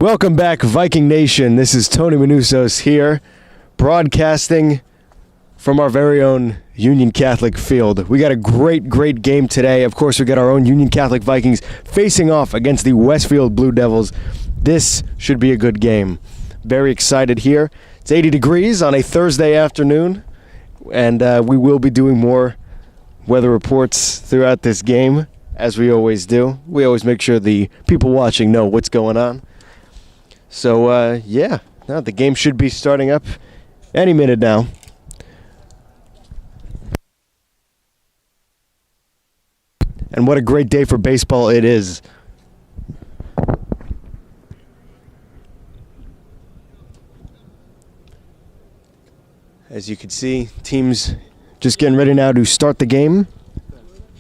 Welcome back, Viking Nation. This is Tony Manusos here, broadcasting from our very own Union Catholic field. We got a great game today. Of course, we got our own Union Catholic Vikings facing off against the Westfield Blue Devils. This should be a good game. Very excited here. It's 80 degrees on a Thursday afternoon, and we will be doing more weather reports throughout this game, as we always do. We always make sure the people watching know what's going on. So, the game should be starting up any minute now. And what a great day for baseball it is. As you can see, teams just getting ready now to start the game.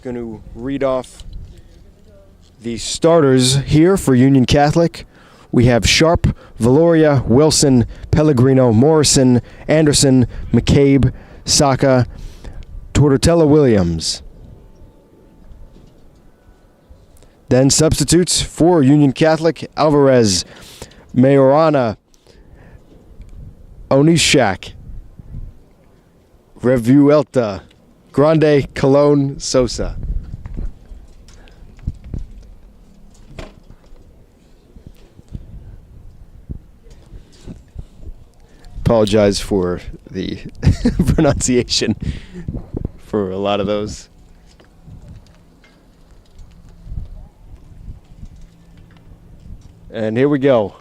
Going to read off the starters here for Union Catholic. We have Sharp, Valoria, Wilson, Pellegrino, Morrison, Anderson, McCabe, Saka, Tortella Williams. Then substitutes for Union Catholic: Alvarez, Majorana, Onishak, Revuelta, Grande, Colon, Sosa. Apologize for the pronunciation for a lot of those. And here we go.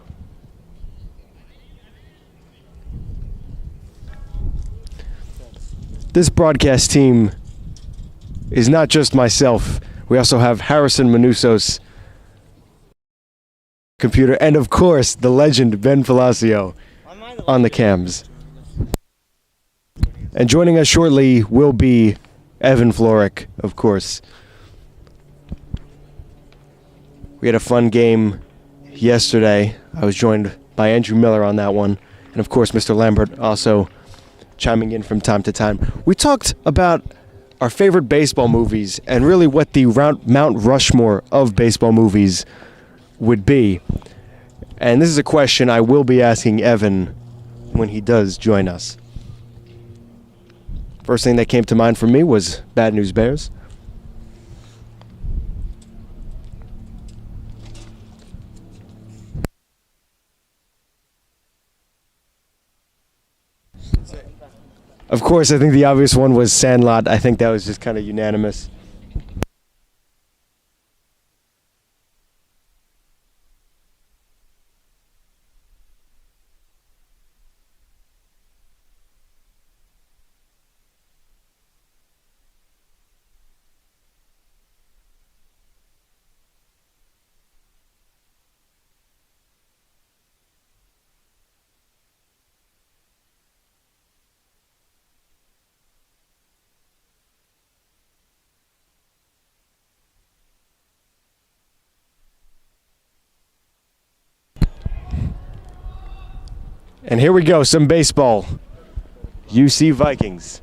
This broadcast team is not just myself. We also have Harrison Manusos, computer, and of course the legend Ben Palacio on the cams. And joining us shortly will be Evan Florick, of course. We had a fun game yesterday. I was joined by Andrew Miller on that one, and of course Mr. Lambert also chiming in from time to time. We talked about our favorite baseball movies and really what the Mount Rushmore of baseball movies would be. And this is a question I will be asking Evan when he does join us. First thing that came to mind for me was Bad News Bears. Of course, I think the obvious one was Sandlot. I think that was just kind of unanimous. And here we go, some baseball. UC Vikings.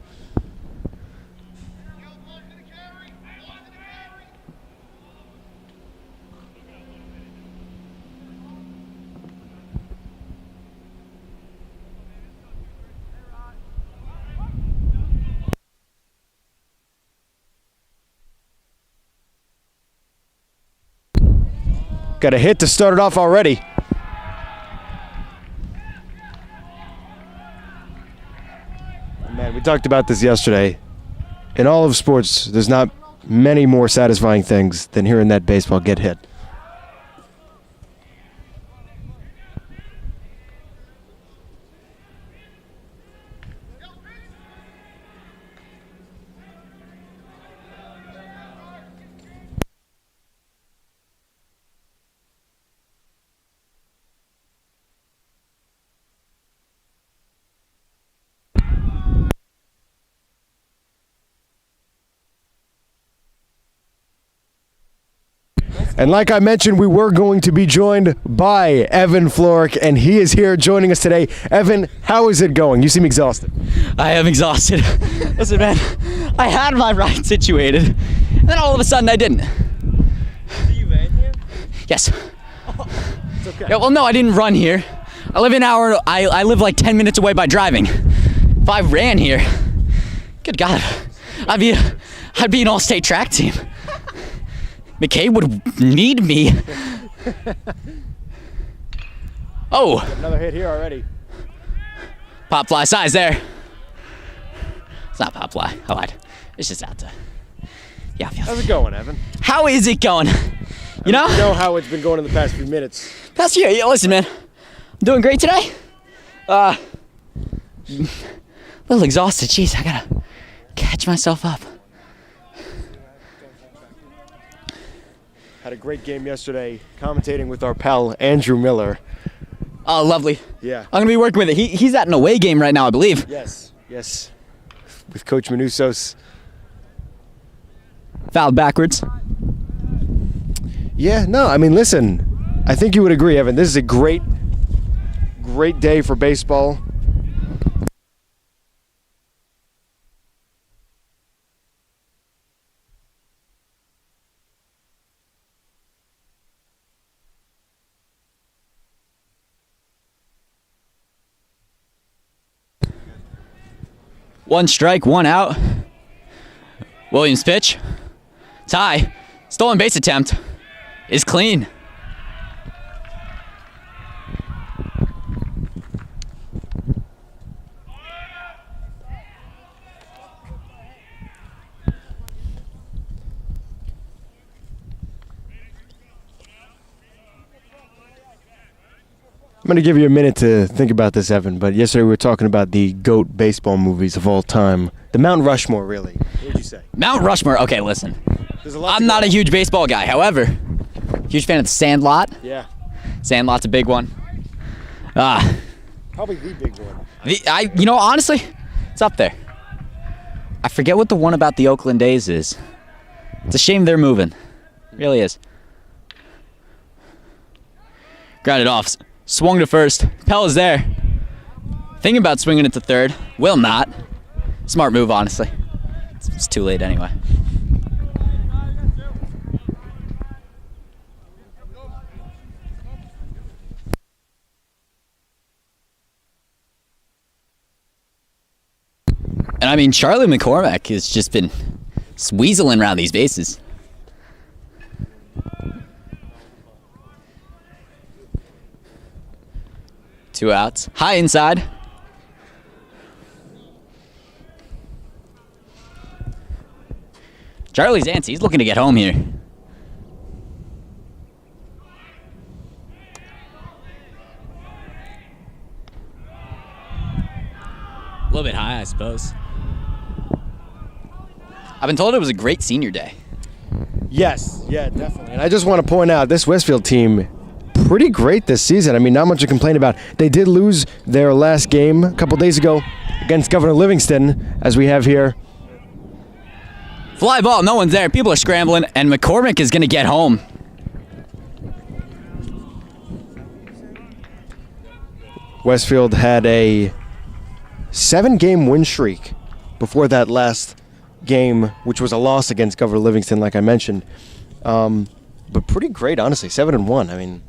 Got a hit to start it off already. Man, we talked about this yesterday. In all of sports, there's not many more satisfying things than hearing that baseball get hit. And like I mentioned, we were going to be joined by Evan Florick, and he is here joining us today. Evan, how is it going? You seem exhausted. I am exhausted. Listen, man, I had my ride situated, and then all of a sudden I didn't. So you ran here? Yes. Oh, okay. Yeah, well, no, I didn't run here. I live an hour. I live like 10 minutes away by driving. If I ran here, good God, I'd be an all-state track team. McKay would need me. Oh. Another hit here already. Pop fly size there. It's not pop fly. I lied. It's just out to. Yeah. How's it going, Evan? How is it going? You know? You know how it's been going in the past few minutes. Past year. Yeah, listen, man. I'm doing great today. A little exhausted. Jeez, I gotta catch myself up. Had a great game yesterday commentating with our pal Andrew Miller. Oh, lovely. Yeah. I'm gonna be working with it. He's at an away game right now, I believe. Yes. With Coach Manusos. Fouled backwards. Yeah, no, I mean, listen, I think you would agree, Evan. This is a great day for baseball. One strike, one out. Williams pitch. Tie. Stolen base attempt is clean. I'm going to give you a minute to think about this, Evan, but yesterday we were talking about the GOAT baseball movies of all time. The Mount Rushmore, really. What would you say? Mount Rushmore. Okay, listen. There's a lot I'm not a huge baseball guy. However, huge fan of The Sandlot. Yeah. Sandlot's a big one. Probably the big one. Honestly, it's up there. I forget what the one about the Oakland A's is. It's a shame they're moving. It really is. Grounded off. Swung to first. Pell is there. Thinking about swinging it to third. Will not. Smart move, honestly. It's too late anyway. And I mean, Charlie McCormack has just been weaseling around these bases. Two outs. High inside. Charlie's antsy. He's looking to get home here. A little bit high, I suppose. I've been told it was a great senior day. Yes, yeah, definitely. And I just want to point out, this Westfield team, pretty great this season. I mean, not much to complain about. They did lose their last game a couple days ago against Governor Livingston, as we have here. Fly ball, no one's there. People are scrambling, and McCormick is going to get home. Westfield had a 7-game win streak before that last game, which was a loss against Governor Livingston, like I mentioned. But pretty great, honestly. 7-1. I mean,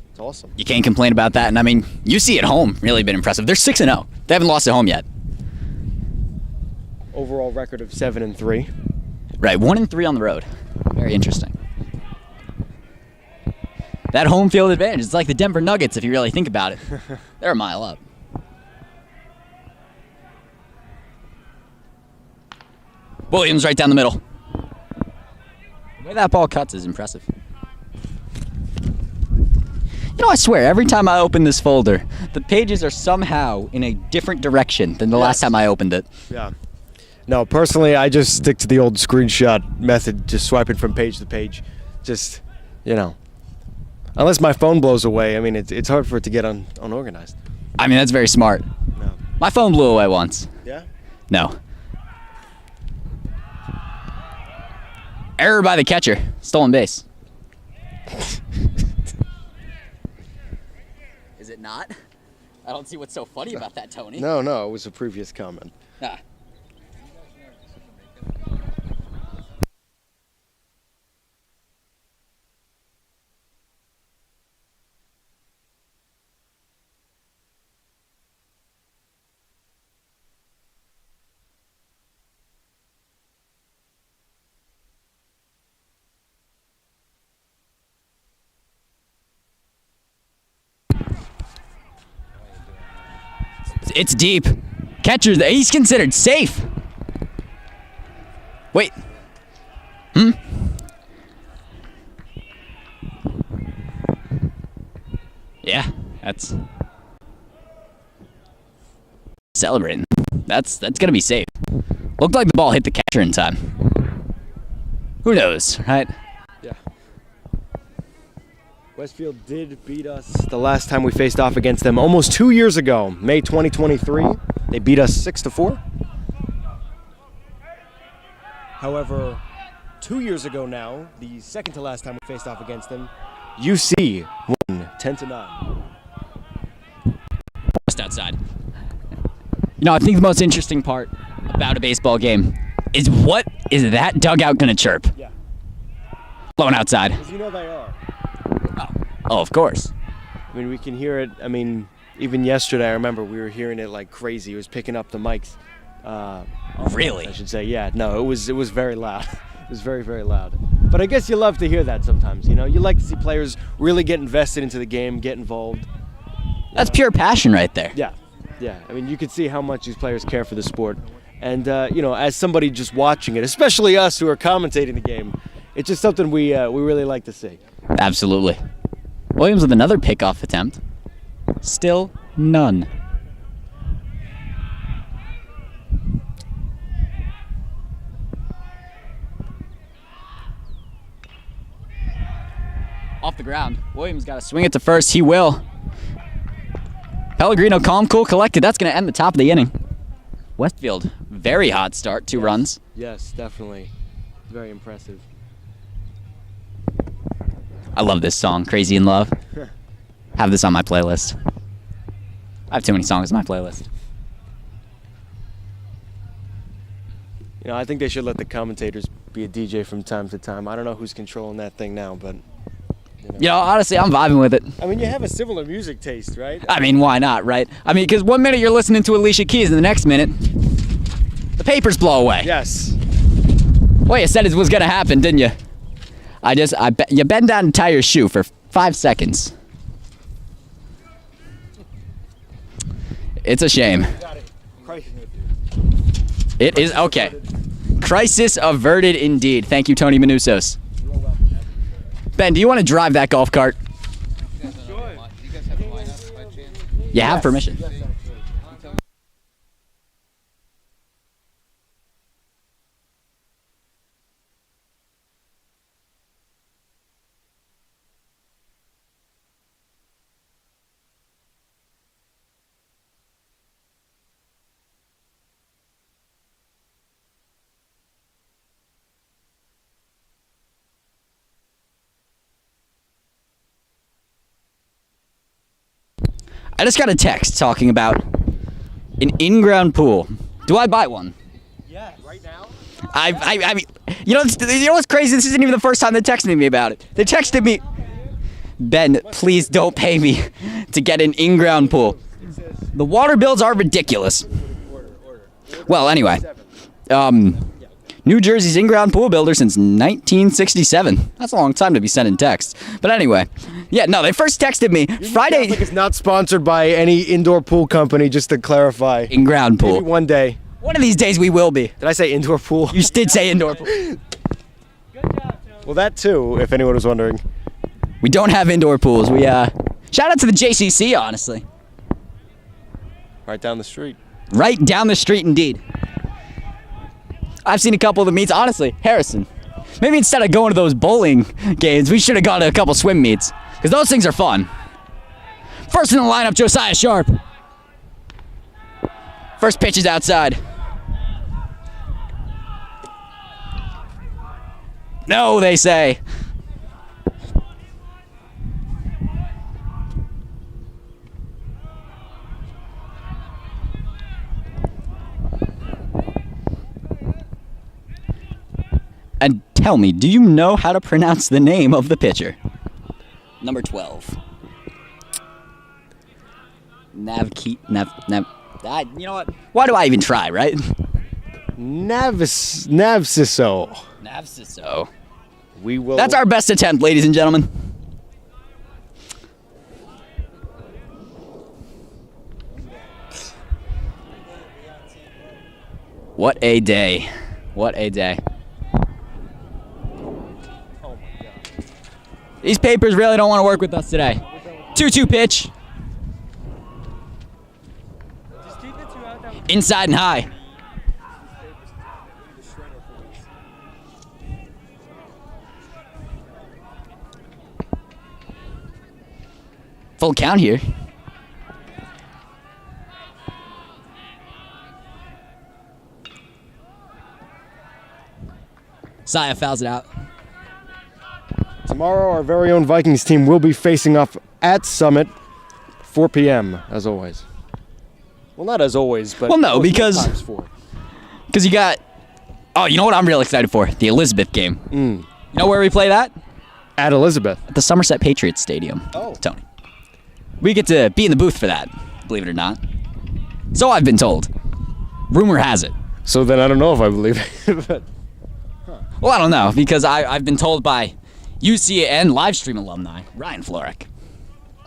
it's awesome. You can't complain about that. And I mean, UC at home really been impressive. They're 6-0. They haven't lost at home yet. Overall record of 7-3. Right, 1-3 on the road. Very interesting. That home field advantage, it's like the Denver Nuggets if you really think about it. They're a mile up. Williams right down the middle. The way that ball cuts is impressive. You know, I swear, every time I open this folder, the pages are somehow in a different direction than the last time I opened it. Yeah. No, personally, I just stick to the old screenshot method, just swiping from page to page. Just, unless my phone blows away, I mean, it's hard for it to get unorganized. I mean, that's very smart. No. My phone blew away once. Yeah? No. Error by the catcher. Stolen base. Is it not? I don't see what's so funny about that, Tony. No, it was a previous comment. Ah. It's deep. Catcher, he's considered safe. Wait. Yeah, that's celebrating. That's gonna be safe. Looked like the ball hit the catcher in time. Who knows, right? Yeah. Westfield did beat us the last time we faced off against them almost 2 years ago, May 2023. They beat us 6-4. However, 2 years ago now, the second to last time we faced off against them, UC won 10-9. Just outside. You know, I think the most interesting part about a baseball game is what is that dugout gonna chirp? Yeah. Blowing outside. Because you know they are. Oh, of course. I mean, we can hear it. I mean, even yesterday, I remember we were hearing it like crazy. It was picking up the mics. Really? I should say, yeah. No, it was very loud. It was very, very loud. But I guess you love to hear that sometimes, you know? You like to see players really get invested into the game, get involved. That's pure passion right there. Yeah, yeah. I mean, you can see how much these players care for the sport. And, you know, as somebody just watching it, especially us who are commentating the game, it's just something we really like to see. Absolutely. Williams with another pickoff attempt. Still none. Off the ground. Williams got to swing it to first. He will. Pellegrino calm, cool, collected. That's going to end the top of the inning. Westfield, very hot start. 2 runs. Yes, definitely. Very impressive. I love this song, Crazy in Love. Have this on my playlist. I have too many songs on my playlist. You know, I think they should let the commentators be a DJ from time to time. I don't know who's controlling that thing now, but... You know, honestly, I'm vibing with it. I mean, you have a similar music taste, right? I mean, why not, right? I mean, because 1 minute you're listening to Alicia Keys, and the next minute, the papers blow away. Yes. Well, you said it was gonna happen, didn't you? You bend down and tie your shoe for 5 seconds. It's a shame. It is okay. Crisis averted indeed. Thank you, Tony Manusos. Ben, do you want to drive that golf cart? Sure. You guys have a lineup by chance? You have permission. I just got a text talking about an in-ground pool. Do I buy one? Yeah, right now? I mean, you know what's crazy? This isn't even the first time they're texting me about it. They texted me, Ben, please don't pay me to get an in-ground pool. The water bills are ridiculous. Well, anyway, New Jersey's in-ground pool builder since 1967. That's a long time to be sending texts. But anyway, yeah, no, they first texted me Friday. Catholic is not sponsored by any indoor pool company, just to clarify. In-ground pool. Maybe one day. One of these days we will be. Did I say indoor pool? You did say indoor pool. Well, that too, if anyone was wondering. We don't have indoor pools. We shout out to the JCC, honestly. Right down the street. Right down the street, indeed. I've seen a couple of the meets. Honestly, Harrison, maybe instead of going to those bowling games, we should have gone to a couple swim meets, because those things are fun. First in the lineup, Josiah Sharp. First pitch is outside. No, they say. And tell me, do you know how to pronounce the name of the pitcher? Number 12. You know what? Why do I even try, right? Navsiso. Navsiso. We will. That's our best attempt, ladies and gentlemen. What a day. What a day. Oh my God. These papers really don't want to work with us today. 2-2 pitch. Inside and high. Full count here. Saya fouls it out. Tomorrow, our very own Vikings team will be facing off at Summit, 4 p.m. as always. Well, not as always, but Well, no, most because- times 4. Because you got... Oh, you know what I'm real excited for? The Elizabeth game. You know where we play that? At Elizabeth. At the Somerset Patriots Stadium. Oh. Tony. We get to be in the booth for that, believe it or not. So I've been told. Rumor has it. So then I don't know if I believe it. But Well, I don't know, because I've been told by UC and Livestream alumni, Ryan Florek.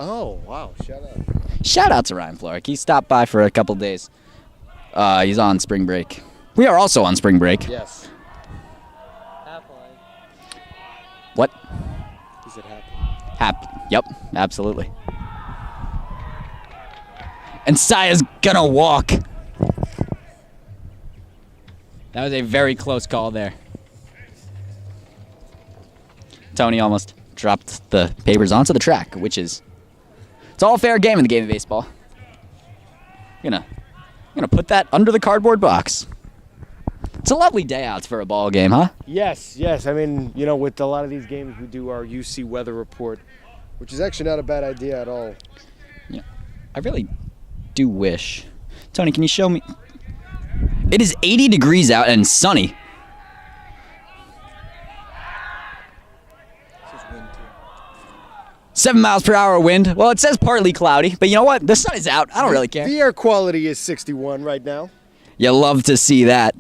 oh, wow. Shout out. Shout out to Ryan Florek. He stopped by for a couple days. He's on spring break. We are also on spring break. Yes. What? He said happy. Happy. Yep, absolutely. And Saya's gonna walk. That was a very close call there. Tony almost dropped the papers onto the track, which is... It's all fair game in the game of baseball. I'm gonna put that under the cardboard box. It's a lovely day out for a ball game, huh? Yes, yes. I mean, you know, with a lot of these games, we do our UC weather report, which is actually not a bad idea at all. Yeah, I really do wish. Tony, can you show me? It is 80 degrees out and sunny. 7 miles per hour wind. Well, it says partly cloudy, but you know what? The sun is out. I don't really care. The air quality is 61 right now. You love to see that.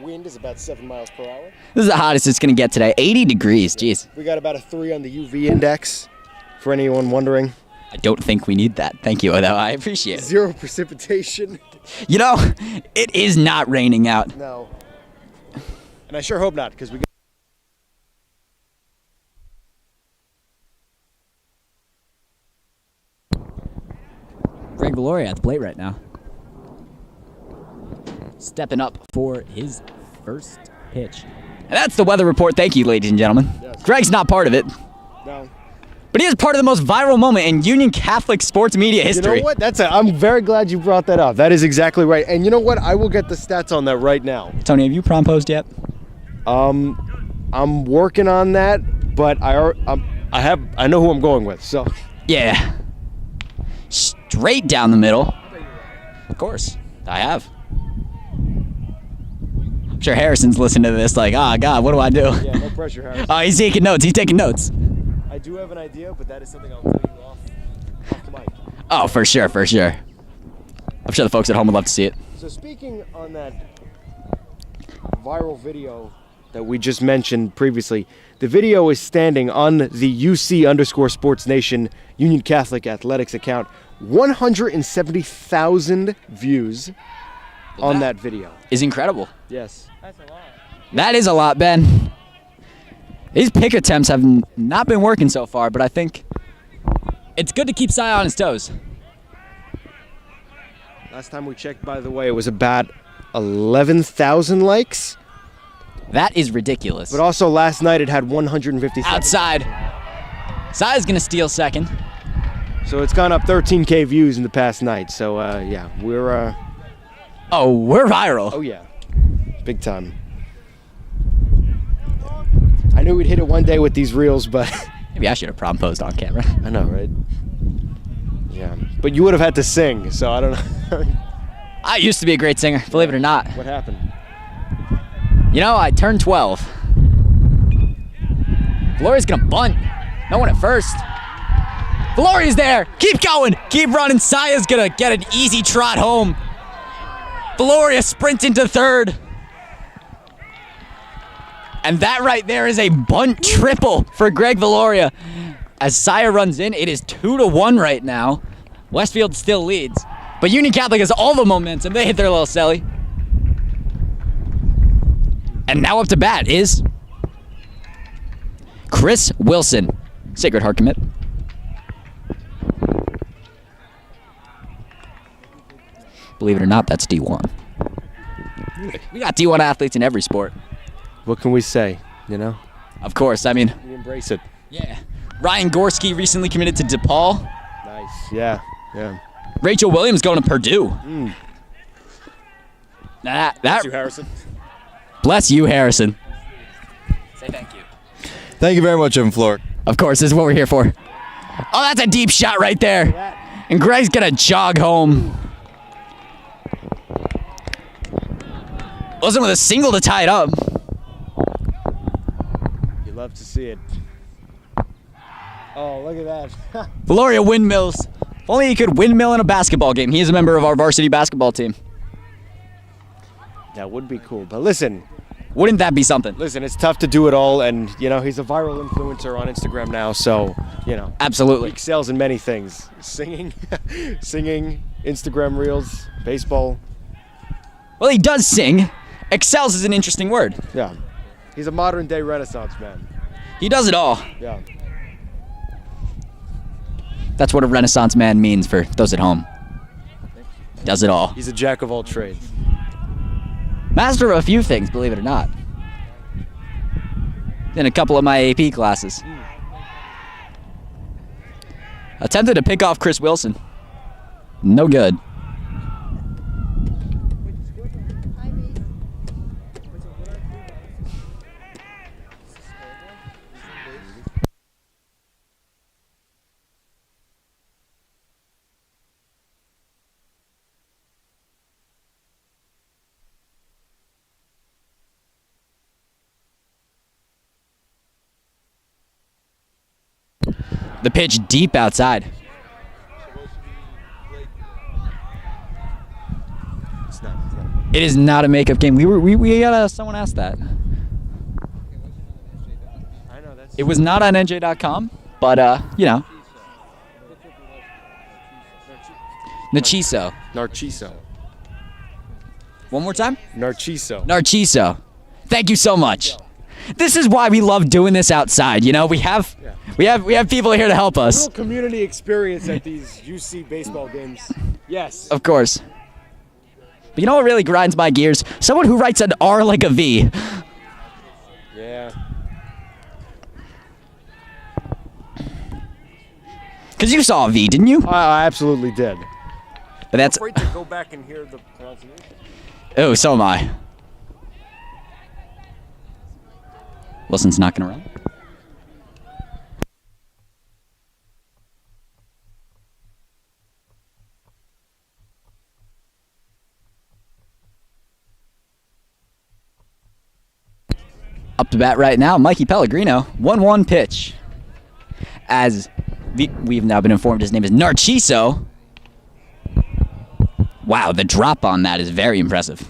Wind is about 7 miles per hour. This is the hottest it's going to get today. 80 degrees. Jeez. We got about a 3 on the UV index, for anyone wondering. I don't think we need that. Thank you, though. I appreciate it. 0 precipitation. You know, it is not raining out. No. And I sure hope not, because we got... Greg Valoria at the plate right now. Stepping up for his first pitch. And that's the weather report. Thank you, ladies and gentlemen. Yes. Greg's not part of it, No. but he is part of the most viral moment in Union Catholic sports media history. You know what? I'm very glad you brought that up. That is exactly right. And you know what? I will get the stats on that right now. Tony, have you promposed yet? I'm working on that, but I know who I'm going with. So Yeah. Straight down the middle. Of course, I have. I'm sure Harrison's listening to this like, oh, God, what do I do? yeah, no pressure, Harris. Oh, he's taking notes. He's taking notes. I do have an idea, but that is something I'll tell you off the mic. Oh, for sure, for sure. I'm sure the folks at home would love to see it. So speaking on that viral video that we just mentioned previously, the video is standing on the UC_Sports Nation Union Catholic Athletics account. 170,000 views on that video. Is incredible. Yes. That is a lot, Ben. These pick attempts have not been working so far, but I think it's good to keep Cy on his toes. Last time we checked, by the way, it was about 11,000 likes. That is ridiculous. But also last night it had 157. Outside. Cy's going to steal second. So it's gone up 13K views in the past night. So yeah, we're Oh, we're viral. oh yeah, big time. I knew we'd hit it one day with these reels, but Maybe I should have proposed on camera. I know, right? Yeah, but you would have had to sing, so I don't know. I used to be a great singer, believe it or not. What happened? You know, I turned 12. Valoria's gonna bunt. No one at first. Valoria's there. Keep going. Keep running. Saya's gonna get an easy trot home. Valoria sprints into third. And that right there is a bunt triple for Greg Valoria. As Saya runs in, it is 2-1 right now. Westfield still leads. But Union Catholic has all the momentum. They hit their little celly. And now up to bat is Chris Wilson. Sacred Heart commit. Believe it or not, that's D1. We got D1 athletes in every sport. What can we say, you know? Of course, I mean, We embrace it. yeah. Ryan Gorski recently committed to DePaul. Nice. Yeah. Rachel Williams going to Purdue. Harrison. Bless you, Harrison. Say thank you. Thank you very much, Evan Floor. Of course, this is what we're here for. Oh, that's a deep shot right there. And Greg's gonna jog home. Wilson with a single to tie it up. You love to see it. Oh, look at that. Valoria windmills. If only he could windmill in a basketball game. He is a member of our varsity basketball team. That would be cool. But listen, Wouldn't that be something? it's tough to do it all, and he's a viral influencer on Instagram now, so Absolutely. he excels in many things: singing, Instagram reels, baseball. Well, he does sing. Excels is an interesting word. Yeah, he's a modern day Renaissance man. He does it all. Yeah, That's what a Renaissance man means for those at home. Does it all. he's a jack of all trades. Master of a few things, believe it or not. In a couple of my AP classes. Attempted to pick off Chris Wilson. No good. The pitch deep outside. It's not. It is not a makeup game. We got someone asked that. I know that's. It was not on NJ.com, but Narciso. Narciso. One more time? Narciso. Narciso. Thank you so much. This is why we love doing this outside. We have people here to help us. Real community experience at these UC baseball games. Yes. Of course. But you know what really grinds my gears? Someone who writes an R like a V. Yeah. Because you saw a V, didn't you? I absolutely did. But that's... Great to go back and hear the pronunciation. Oh, so am I. Wilson's not going to run. Up to bat right now, Mikey Pellegrino. 1-1 pitch. As we've now been informed, his name is Narciso. Wow, the drop on that is very impressive.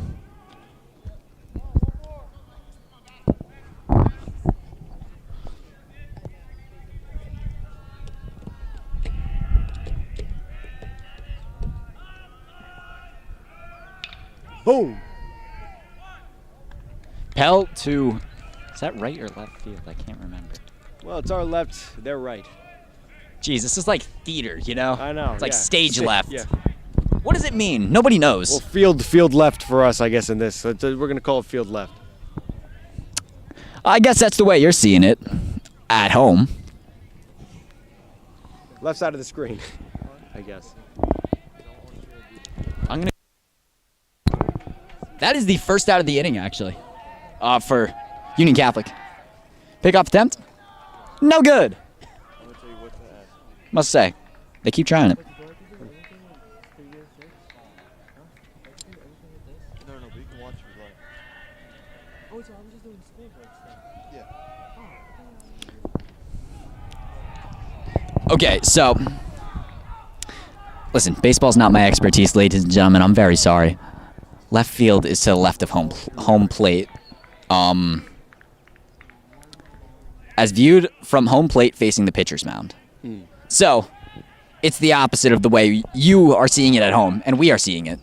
Boom. Pell to... Is that right or left field? I can't remember. Well, it's our left, they're right. Jeez, this is like theater, you know? I know. It's like yeah. stage left. Yeah. What does it mean? Nobody knows. Well, field left for us, I guess, in this. We're going to call it field left. I guess that's the way you're seeing it. At home. Left side of the screen, I guess. I'm gonna... That is the first out of the inning, actually. For Union Catholic. Pickoff attempt? No good. Must say. They keep trying it. Okay, so... Listen, baseball's not my expertise, ladies and gentlemen. I'm very sorry. Left field is to the left of home plate. As viewed from home plate facing the pitcher's mound. So, it's the opposite of the way you are seeing it at home, and we are seeing it.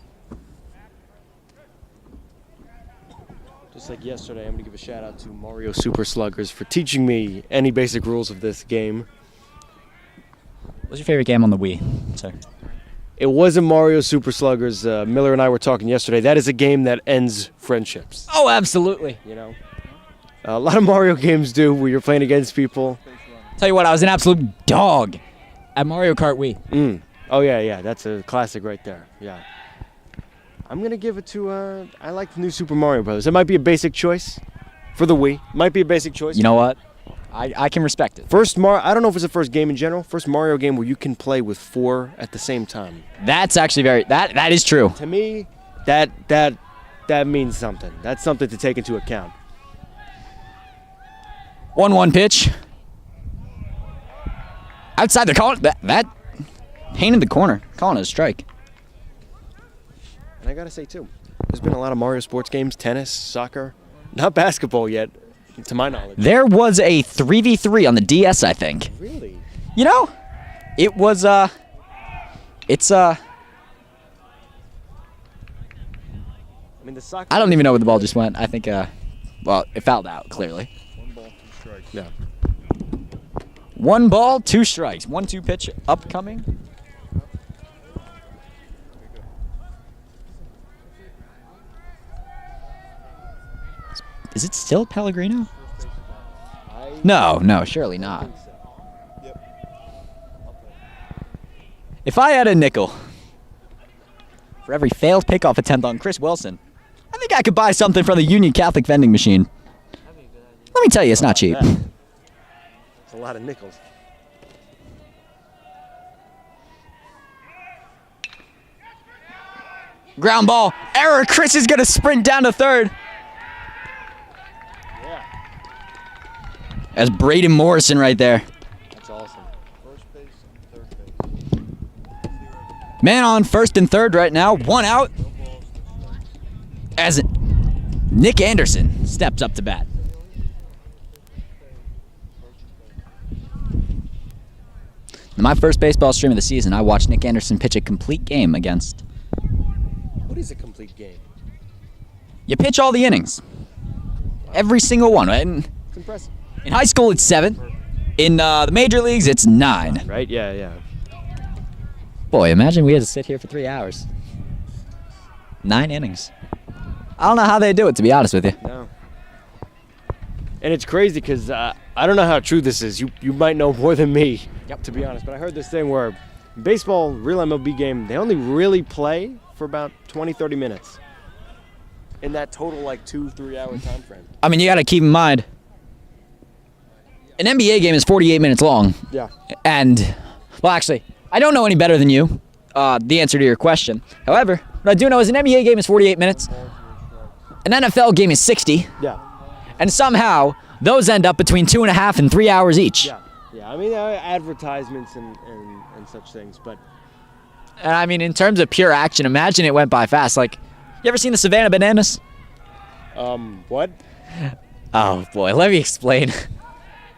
just like yesterday, I'm going to give a shout out to Mario Super Sluggers for teaching me any basic rules of this game. What's your favorite game on the Wii, sir? It wasn't Mario Super Sluggers. Miller and I were talking yesterday. That is a game that ends friendships. Oh, absolutely. You know, a lot of Mario games do where you're playing against people. Tell you what, I was an absolute dog at Mario Kart Wii. Oh yeah, that's a classic right there. Yeah, I'm gonna give it to. I like the new Super Mario Brothers. It might be a basic choice for the Wii. Might be a basic choice. You know what? I can respect it. I don't know if it's the first game in general. First Mario game where you can play with 4 at the same time. That's actually that is true. To me, that means something. That's something to take into account. 1-1 pitch. Outside the corner. That painted the corner. Calling it a strike. And I gotta say too, there's been a lot of Mario sports games, tennis, soccer, not basketball yet, to my knowledge. There was a 3v3 on the DS, I think. Really? You know, it was it's I mean the soccer. I don't even know where the ball just went. I think well, it fouled out clearly. 1 ball, 2 strikes. Yeah. 1 ball, 2 strikes. 1-2 pitch upcoming. Is it still Pellegrino? No, surely not. If I had a nickel for every failed pickoff attempt on Chris Wilson, I think I could buy something from the Union Catholic vending machine. Let me tell you, it's not cheap. It's a lot of nickels. Ground ball. Error. Chris is going to sprint down to third. That's Braden Morrison right there. That's awesome. First base and third base. Man on first and third right now. 1 out. No balls, 2 strikes. As Nick Anderson steps up to bat. In my first baseball stream of the season, I watched Nick Anderson pitch a complete game against. What is a complete game? You pitch all the innings. Every single one. And It's impressive. in high school, it's 7. In the major leagues, it's 9. Right? Yeah. Boy, imagine we had to sit here for 3 hours. 9 innings. I don't know how they do it, to be honest with you. No. And it's crazy because I don't know how true this is. You might know more than me, to be honest. But I heard this thing where baseball, real MLB game, they only really play for about 20, 30 minutes. In that total, 2-3 hour time frame. I mean, you got to keep in mind, an NBA game is 48 minutes long. Yeah. And, well, actually, I don't know any better than you, the answer to your question. However, what I do know is an NBA game is 48 minutes. An NFL game is 60. Yeah. And somehow, those end up between 2.5 and 3 hours each. Yeah. I mean, advertisements and such things, but. And I mean, in terms of pure action, imagine it went by fast. You ever seen the Savannah Bananas? What? Oh, boy, let me explain.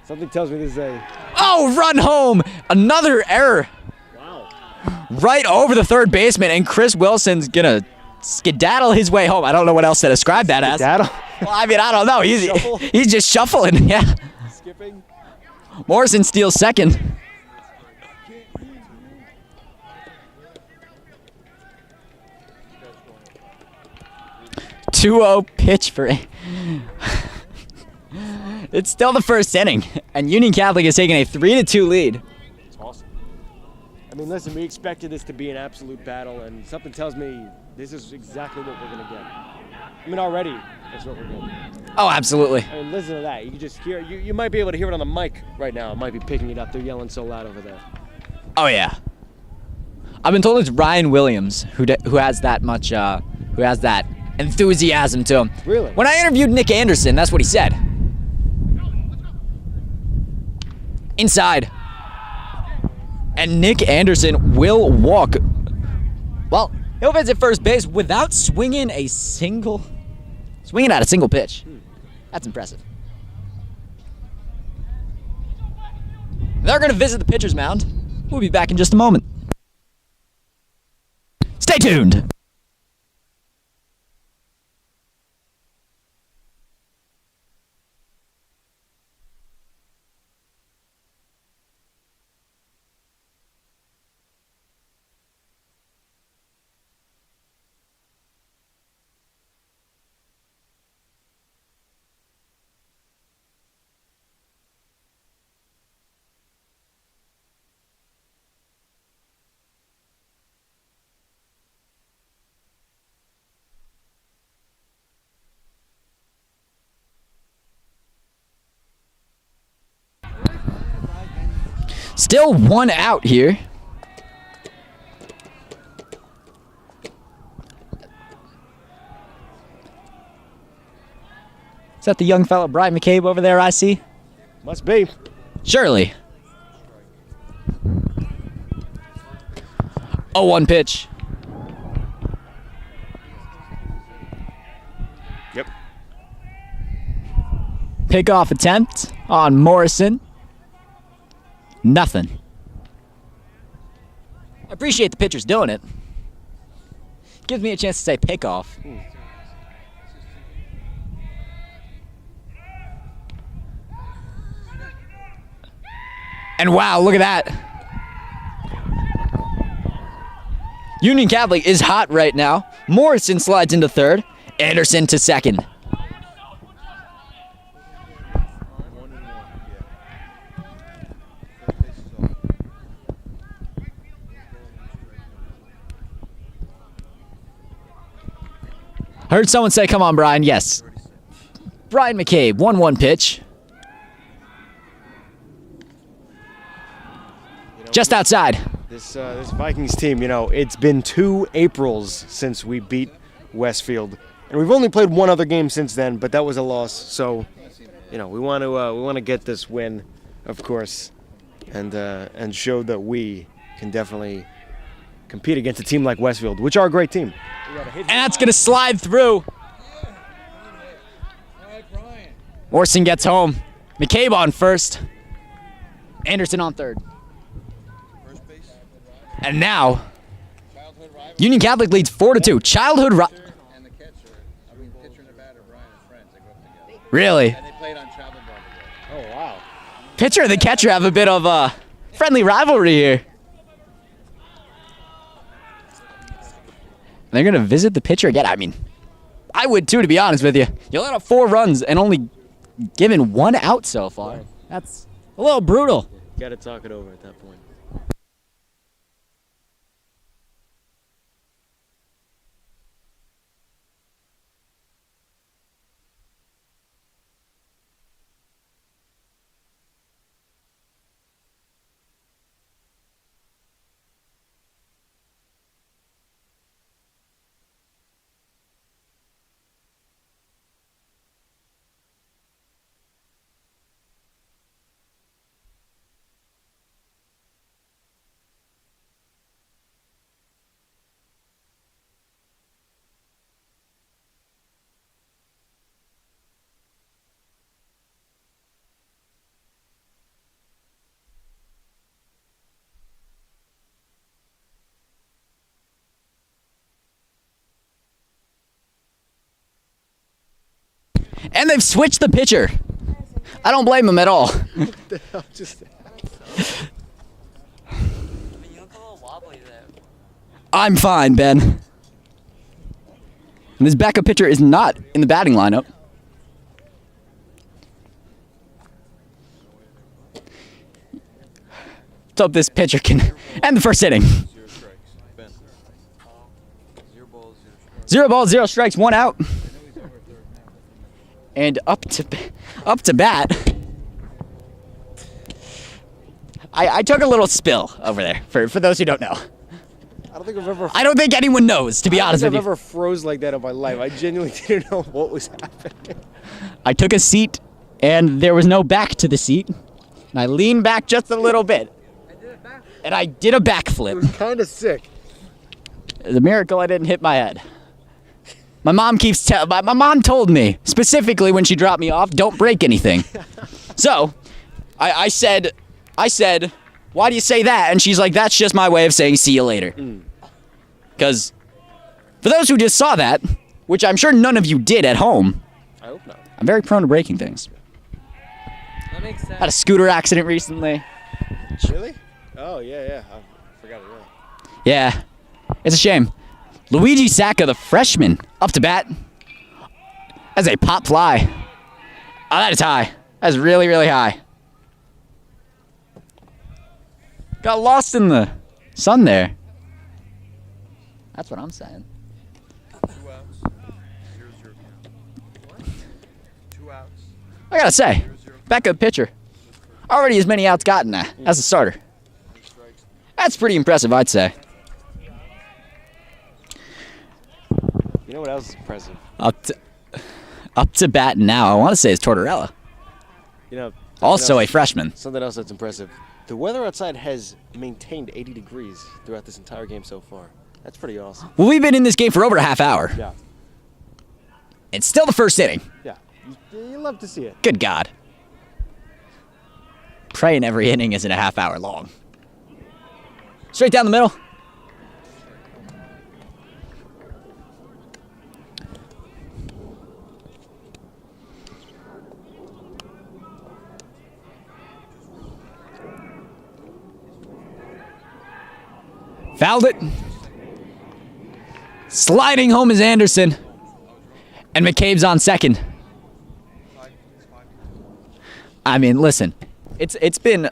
Something tells me this is a. Oh, run home! Another error. Wow. Right over the third baseman, and Chris Wilson's gonna skedaddle his way home. I don't know what else to describe that as. Skedaddle? Well, I mean, I don't know. Shuffle? He's just shuffling, yeah. Skipping? Morrison steals second. Two-0 pitch for. It's still the first inning, and Union Catholic is taking a 3-2 lead. It's awesome. I mean, listen, we expected this to be an absolute battle, and something tells me this is exactly what we're going to get. I mean, already, that's what we're getting. Oh, absolutely. I mean, listen to that. You can just hear you might be able to hear it on the mic right now. It might be picking it up. They're yelling so loud over there. Oh, yeah. I've been told it's Ryan Williams who has that much, who has that enthusiasm to him. Really? When I interviewed Nick Anderson, that's what he said. Inside. And Nick Anderson will walk. Well, he'll visit first base without swinging at a single pitch. That's impressive. They're going to visit the pitcher's mound. We'll be back in just a moment. Stay tuned. Still 1 out here. Is that the young fellow Brian McCabe over there I see? Must be. Surely. 0-1 pitch. Yep. Pickoff attempt on Morrison. Nothing. I appreciate the pitcher's doing it. Gives me a chance to say pickoff. And wow, look at that. Union Catholic is hot right now. Morrison slides into third. Anderson to second. 1-1, yeah. Third base is off. Heard someone say, come on, Brian. Yes. Brian McCabe, 1-1 pitch. Just outside. This Vikings team, it's been 2 Aprils since we beat Westfield, and we've only played one other game since then, but that was a loss. So, we want to get this win, of course, and show that we can definitely compete against a team like Westfield, which are a great team. And that's gonna slide through. Morrison gets home. McCabe on first. Anderson on third. First base. And now, Union Catholic leads 4-2. Childhood And the catcher, pitcher and the batter, Brian, are friends. They grew up together. Really? And they played on travel ball together. Oh wow! Pitcher and the catcher have a bit of a friendly rivalry here. They're gonna visit the pitcher again. I mean, I would too, to be honest with you. You let up 4 runs and only given 1 out so far. That's a little brutal. Got to talk it over at that point. And they've switched the pitcher. I don't blame them at all. Just I'm fine, Ben. And this backup pitcher is not in the batting lineup. Let's hope this pitcher can end the first inning. 0 strikes. Ben. 0 balls, 0 strikes. 0 balls, 0 strikes, 1 out. And up to bat. I took a little spill over there for those who don't know. I don't think I've ever. I don't think anyone knows, to be honest with I've you. ever froze like that in my life. I genuinely didn't know what was happening. I took a seat, and there was no back to the seat. And I leaned back just a little bit. And I did a It backflip. was kind of sick. It's a miracle I didn't hit my head. My mom my mom told me, specifically when she dropped me off, don't break anything. So, I said, why do you say that? And she's like, that's just my way of saying see you later. Because for those who just saw that, which I'm sure none of you did at home, I hope not. I'm very prone to breaking things. That makes sense. Had a scooter accident recently. Really? Oh yeah. I forgot it. Yeah, it's a shame. Luigi Sacca, the freshman, up to bat. That's a pop fly. Oh, that is high. That's really, really high. Got lost in the sun there. That's what I'm saying. 2 outs. 0-0 count. 2 outs. I gotta say, backup pitcher. Already as many outs gotten as a starter. That's pretty impressive, I'd say. You know what else is impressive? Up to bat now, I want to say is Tortorella. You know, Also a freshman. something else that's impressive. The weather outside has maintained 80 degrees throughout this entire game so far. That's pretty awesome. Well, we've been in this game for over a half hour. Yeah. It's still the first inning. Yeah. You love to see it. Good God. Praying every inning isn't a half hour long. Straight down the middle. Fouled it. Sliding home is Anderson. And McCabe's on second. I mean, listen. It's been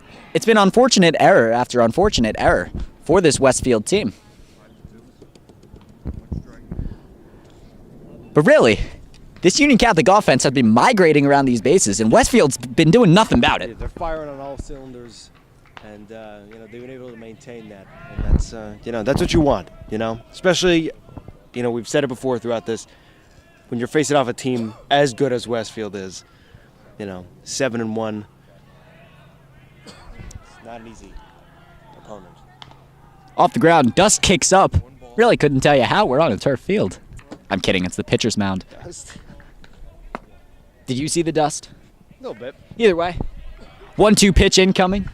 unfortunate error after unfortunate error for this Westfield team. But really, this Union Catholic offense has been migrating around these bases, and Westfield's been doing nothing about it. They're firing on all cylinders, and they've been able to maintain that, and that's what you want, especially, we've said it before throughout this, when you're facing off a team as good as Westfield is, 7-1. It's not an easy opponent. Off the ground, dust kicks up. Really couldn't tell you how. We're on a turf field. I'm kidding. It's the pitcher's mound. Dust. Did you see the dust? A little bit. Either way. 1-2 pitch incoming.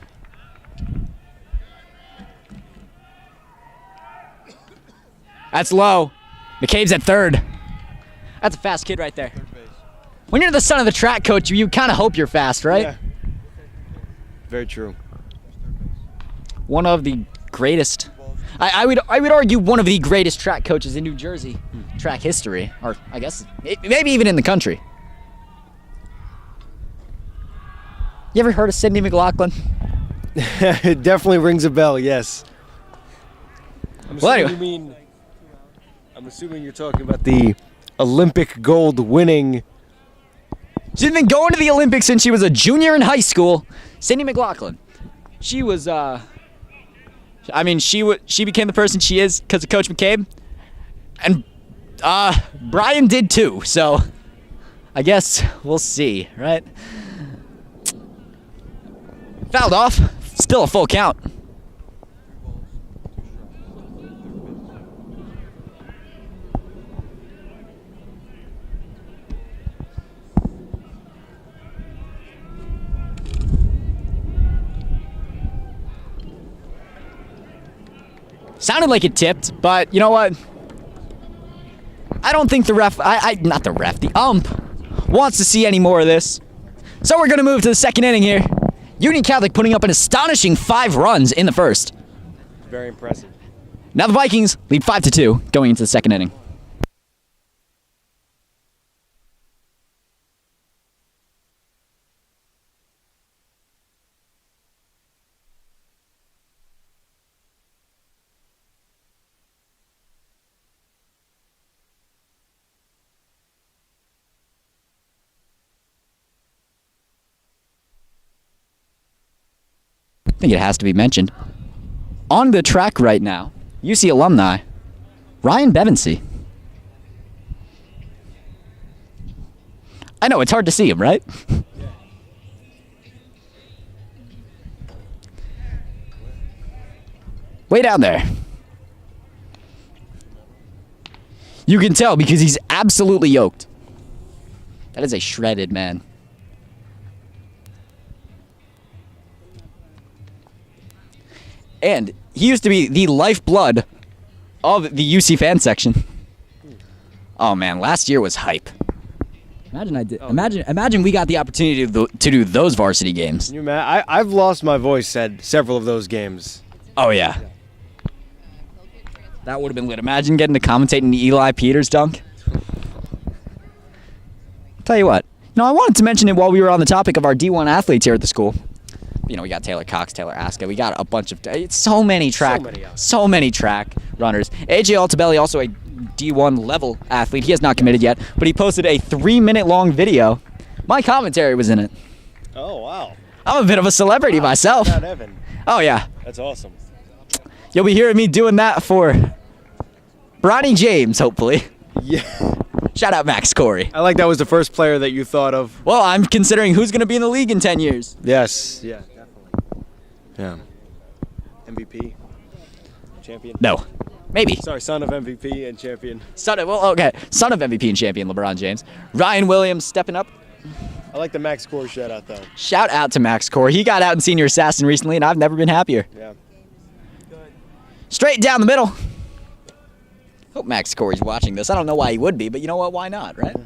That's low. McCabe's at third. That's a fast kid right there. When you're the son of the track coach, you kind of hope you're fast, right? Yeah. Very true. One of the greatest. I would argue one of the greatest track coaches in New Jersey track history, or I guess maybe even in the country. You ever heard of Sidney McLaughlin? It definitely rings a bell, yes. I'm assuming you're talking about the Olympic gold winning. She's been going to the Olympics since she was a junior in high school. Sidney McLaughlin. She was she became the person she is because of Coach McCabe. And Brian did too, so I guess we'll see, right? Fouled off. Still a full count. Sounded like it tipped, but you know what? I don't think the ump wants to see any more of this. So we're going to move to the second inning here. Union Catholic putting up an astonishing 5 runs in the first. Very impressive. Now the Vikings lead 5-2 going into the second inning. I think it has to be mentioned. On the track right now, UC alumni, Ryan Bevensey. I know, it's hard to see him, right? Way down there. You can tell because he's absolutely yoked. That is a shredded man. And he used to be the lifeblood of the UC fan section. Oh man, last year was hype. Imagine we got the opportunity to do those varsity games. I've lost my voice at several of those games. Oh yeah. That would have been lit. Imagine getting to commentate in the Eli Peters dunk. Tell you what. I wanted to mention it while we were on the topic of our D1 athletes here at the school. We got Taylor Cox, Taylor Aska. We got a bunch of so many track runners. AJ Altabelli, also a D1 level athlete. He has not committed yet, but he posted a 3-minute long video. My commentary was in it. Oh wow! I'm a bit of a celebrity myself. Shout out Evan. Oh yeah. That's awesome. You'll be hearing me doing that for Bronny James, hopefully. Yeah. Shout out Max Corey. I like that was the first player that you thought of. Well, I'm considering who's going to be in the league in 10 years. Yes. Yeah, definitely. Yeah. MVP. Champion. No. Maybe. Sorry, son of MVP and champion. Son of MVP and champion LeBron James. Ryan Williams stepping up. I like the Max Core shout out though. Shout out to Max Corey. He got out in Senior Assassin recently, and I've never been happier. Yeah. Straight down the middle. Hope Max Corey's watching this. I don't know why he would be, but you know what? Why not, right?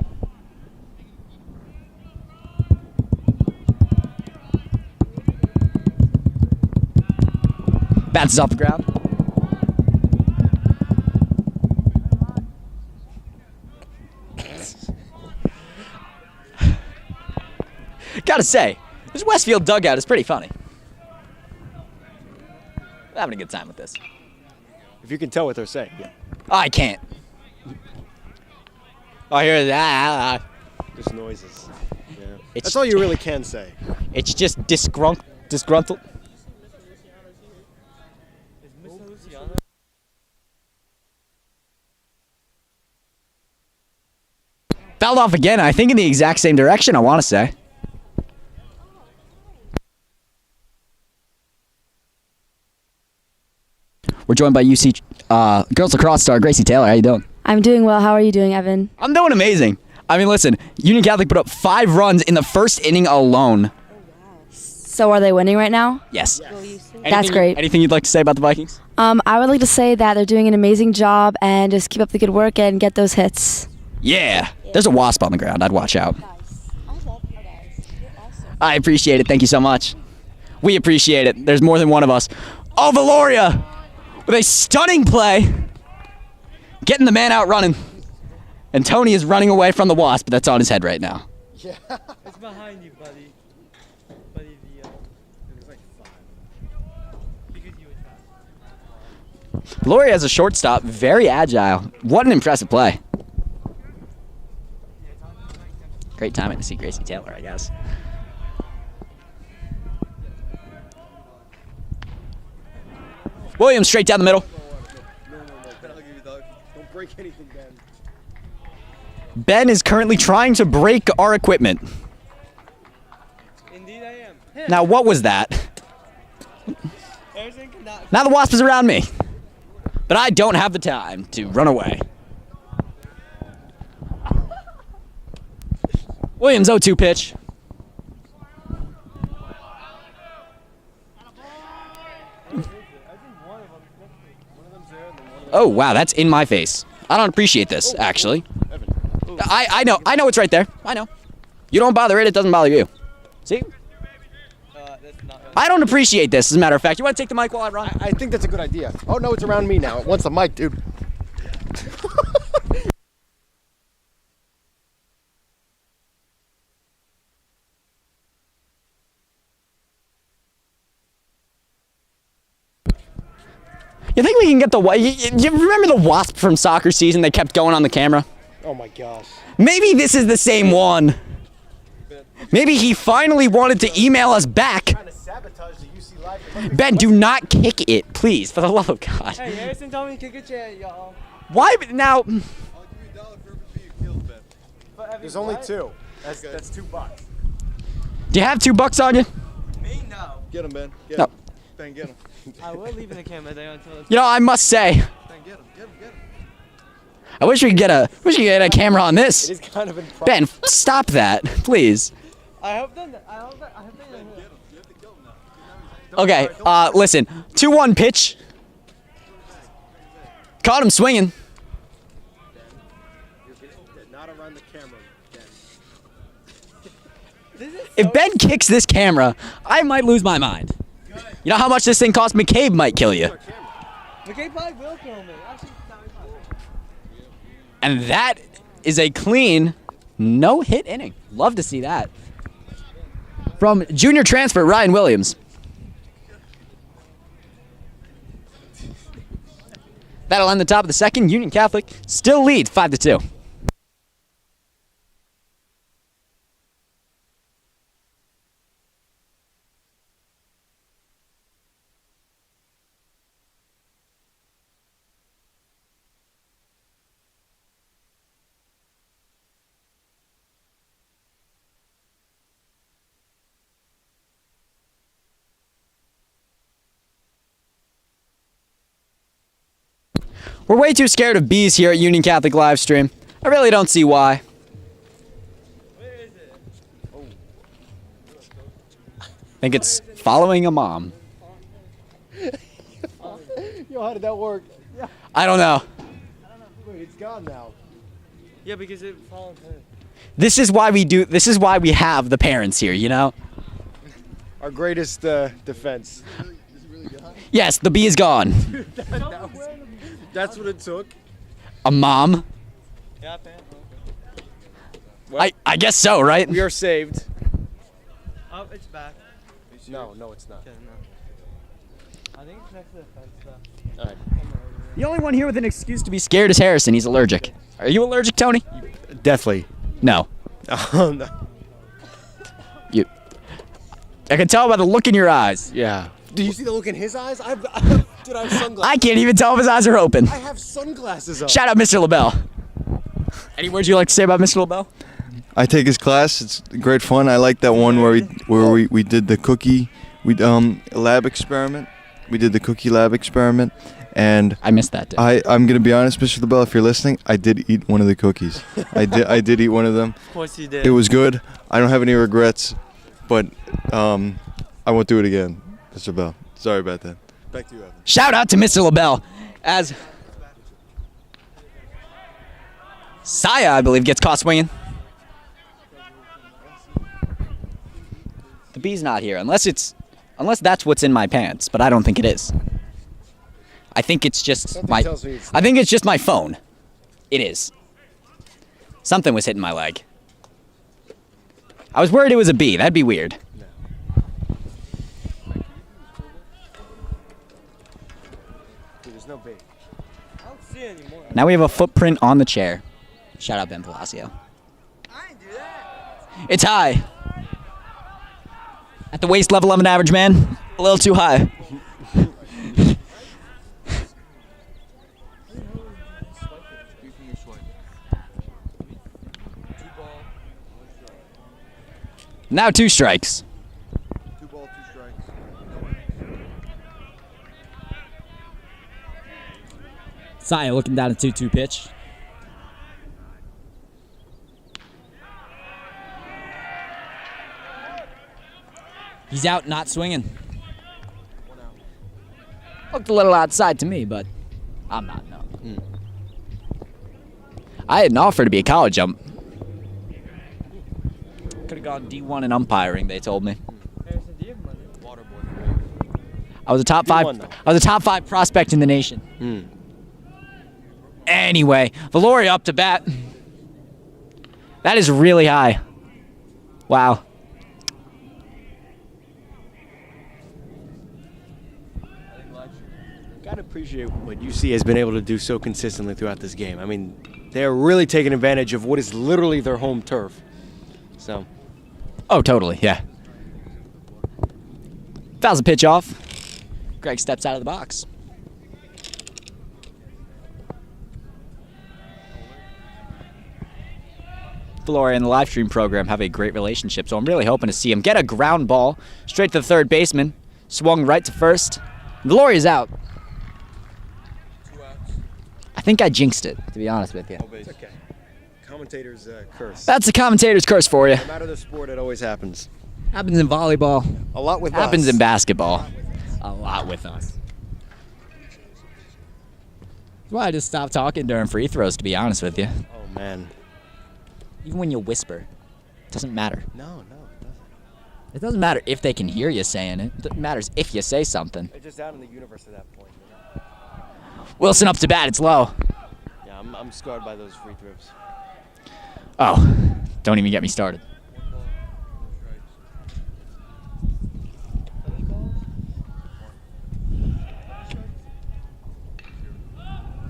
Bats is off the ground. Gotta say, this Westfield dugout is pretty funny. I'm having a good time with this. If you can tell what they're saying. Yeah. Oh, I can't. Oh, hear that. Just noises. Yeah. It's- That's all you really can say. It's just disgruntled. Fouled off again, I think in the exact same direction, I want to say. We're joined by UC girls lacrosse star Gracie Taylor. How you doing? I'm doing well. How are you doing, Evan? I'm doing amazing. I mean, listen, Union Catholic put up 5 runs in the first inning alone. So are they winning right now? Yes. That's great. Anything you'd like to say about the Vikings? I would like to say that they're doing an amazing job and just keep up the good work and get those hits. Yeah. There's a wasp on the ground. I'd watch out. I appreciate it. Thank you so much. We appreciate it. There's more than one of us. Oh, Valoria with a stunning play. Getting the man out running. And Tony is running away from the wasp, but that's on his head right now. It's behind you, buddy. Buddy, it was like 5. Because you attacked. Valoria as a shortstop, very agile. What an impressive play. Great timing to see Gracie Taylor, I guess. Williams straight down the middle. Don't break anything, Ben. Ben is currently trying to break our equipment. Indeed, I am. Now, what was that? Harrison cannot. Now the wasp is around me. But I don't have the time to run away. Williams 0-2 pitch. Oh, wow, that's in my face. I don't appreciate this, actually. I know it's right there. I know. You don't bother it, it doesn't bother you. See? That's not. I don't appreciate this, as a matter of fact. You want to take the mic while I run? I think that's a good idea. Oh no, it's around me now. It wants the mic, dude. You think we can get the... You remember the wasp from soccer season they kept going on the camera? Oh my gosh. Maybe this is the same one. Maybe he finally wanted to email us back. Trying to sabotage the UC Live. Ben, do not kick it, please, for the love of God. Hey, Harrison told me to kick a chair, y'all. Why now? I'll give you $1 for every few kills, Ben. There's only 2. That's $2. Do you have $2 on you? Me, no. Get him, Ben. Get No. him. Ben, get him. I will leave in the camera there until it's. You know, I must say, Ben, get him. Get him. Get him. I wish we could get a camera on It this. is kind of impressive. Ben, stop that, please. I hope that. Get him. You have to kill him now. Okay, listen, 2-1 pitch. Caught him swinging. Not around the camera, Ben. If Ben kicks this camera, I might lose my mind. You know how much this thing costs? McCabe might kill you. McKay probably will kill me. Actually, no, he probably won't. And that is a clean, no-hit inning. Love to see that. From junior transfer, Ryan Williams. That'll end the top of the second. Union Catholic still leads 5-2. We're way too scared of bees here at Union Catholic Livestream. I really don't see why. I think it's following a mom. Yo, how did that work? I don't know. Wait, it's gone now. Yeah, because it fallen. This is why we have the parents here, you know? Our greatest defense. Yes, the bee is gone. That's what it took. A mom? Yeah, apparently. I guess so, right? We are saved. Oh, it's back. No, it's not. Okay, no. I think it's next to the fence though. All right. The only one here with an excuse to be scared is Harrison. He's allergic. Are you allergic, Tony? Deathly. No. Oh, no. I can tell by the look in your eyes. Yeah. Do you see the look in his eyes? Dude, I have sunglasses. I can't even tell if his eyes are open. I have sunglasses on. Shout out Mr. LaBelle. Any words you'd like to say about Mr. LaBelle? I take his class. It's great fun. I like that one where we did the cookie lab experiment. We did the cookie lab experiment, and I missed that day. I'm gonna be honest, Mr. LaBelle, if you're listening, I did eat one of the cookies. I did eat one of them. Of course you did. It was good. I don't have any regrets, but I won't do it again, Mr. Bell. Sorry about that. Back to you, Evan. Shout out to Mr. LaBelle. As Saya, I believe, gets caught swinging. The bee's not here, unless that's what's in my pants, but I don't think it is. I think it's just Something tells me it's I think it's just my phone. It is. Something was hitting my leg. I was worried it was a bee. That'd be weird. Dude, there's no bait. I don't see it anymore. Now we have a footprint on the chair. Shout out Ben Palacio. I didn't do that. It's high. At the waist level of an average man, a little too high. Now 2 strikes. 2 ball, 2 strikes. Saya looking down at 2-2 pitch. He's out, not swinging. Looked a little outside to me, but I'm not, no. I had an offer to be a college jump. Could have gone D1 in umpiring, they told me. Harrison, do you have money? I was a top 5 D1 though. I was a top 5 prospect in the nation. Anyway, Valori up to bat. That is really high. Wow. Gotta appreciate what UC has been able to do so consistently throughout this game. I mean, they're really taking advantage of what is literally their home turf. So, Oh, totally, yeah. Fouls a pitch off. Greg steps out of the box. Valori and the live stream program have a great relationship, so I'm really hoping to see him get a ground ball straight to the third baseman. Swung right to first. Valori is out. I think I jinxed it, to be honest with you. it's okay. Commentator's curse. That's the commentator's curse for you. No matter the sport, it always happens. Happens in volleyball. A lot with Happens us. in basketball. A lot with us. That's why I just stopped talking during free throws, to be honest with you. Oh, man. Even when you whisper, it doesn't matter. No, it doesn't. It doesn't matter if they can hear you saying it. It matters if you say something. It's just out in the universe at that point. You know? Wilson up to bat. It's low. Yeah, I'm scarred by those free throws. Oh, don't even get me started.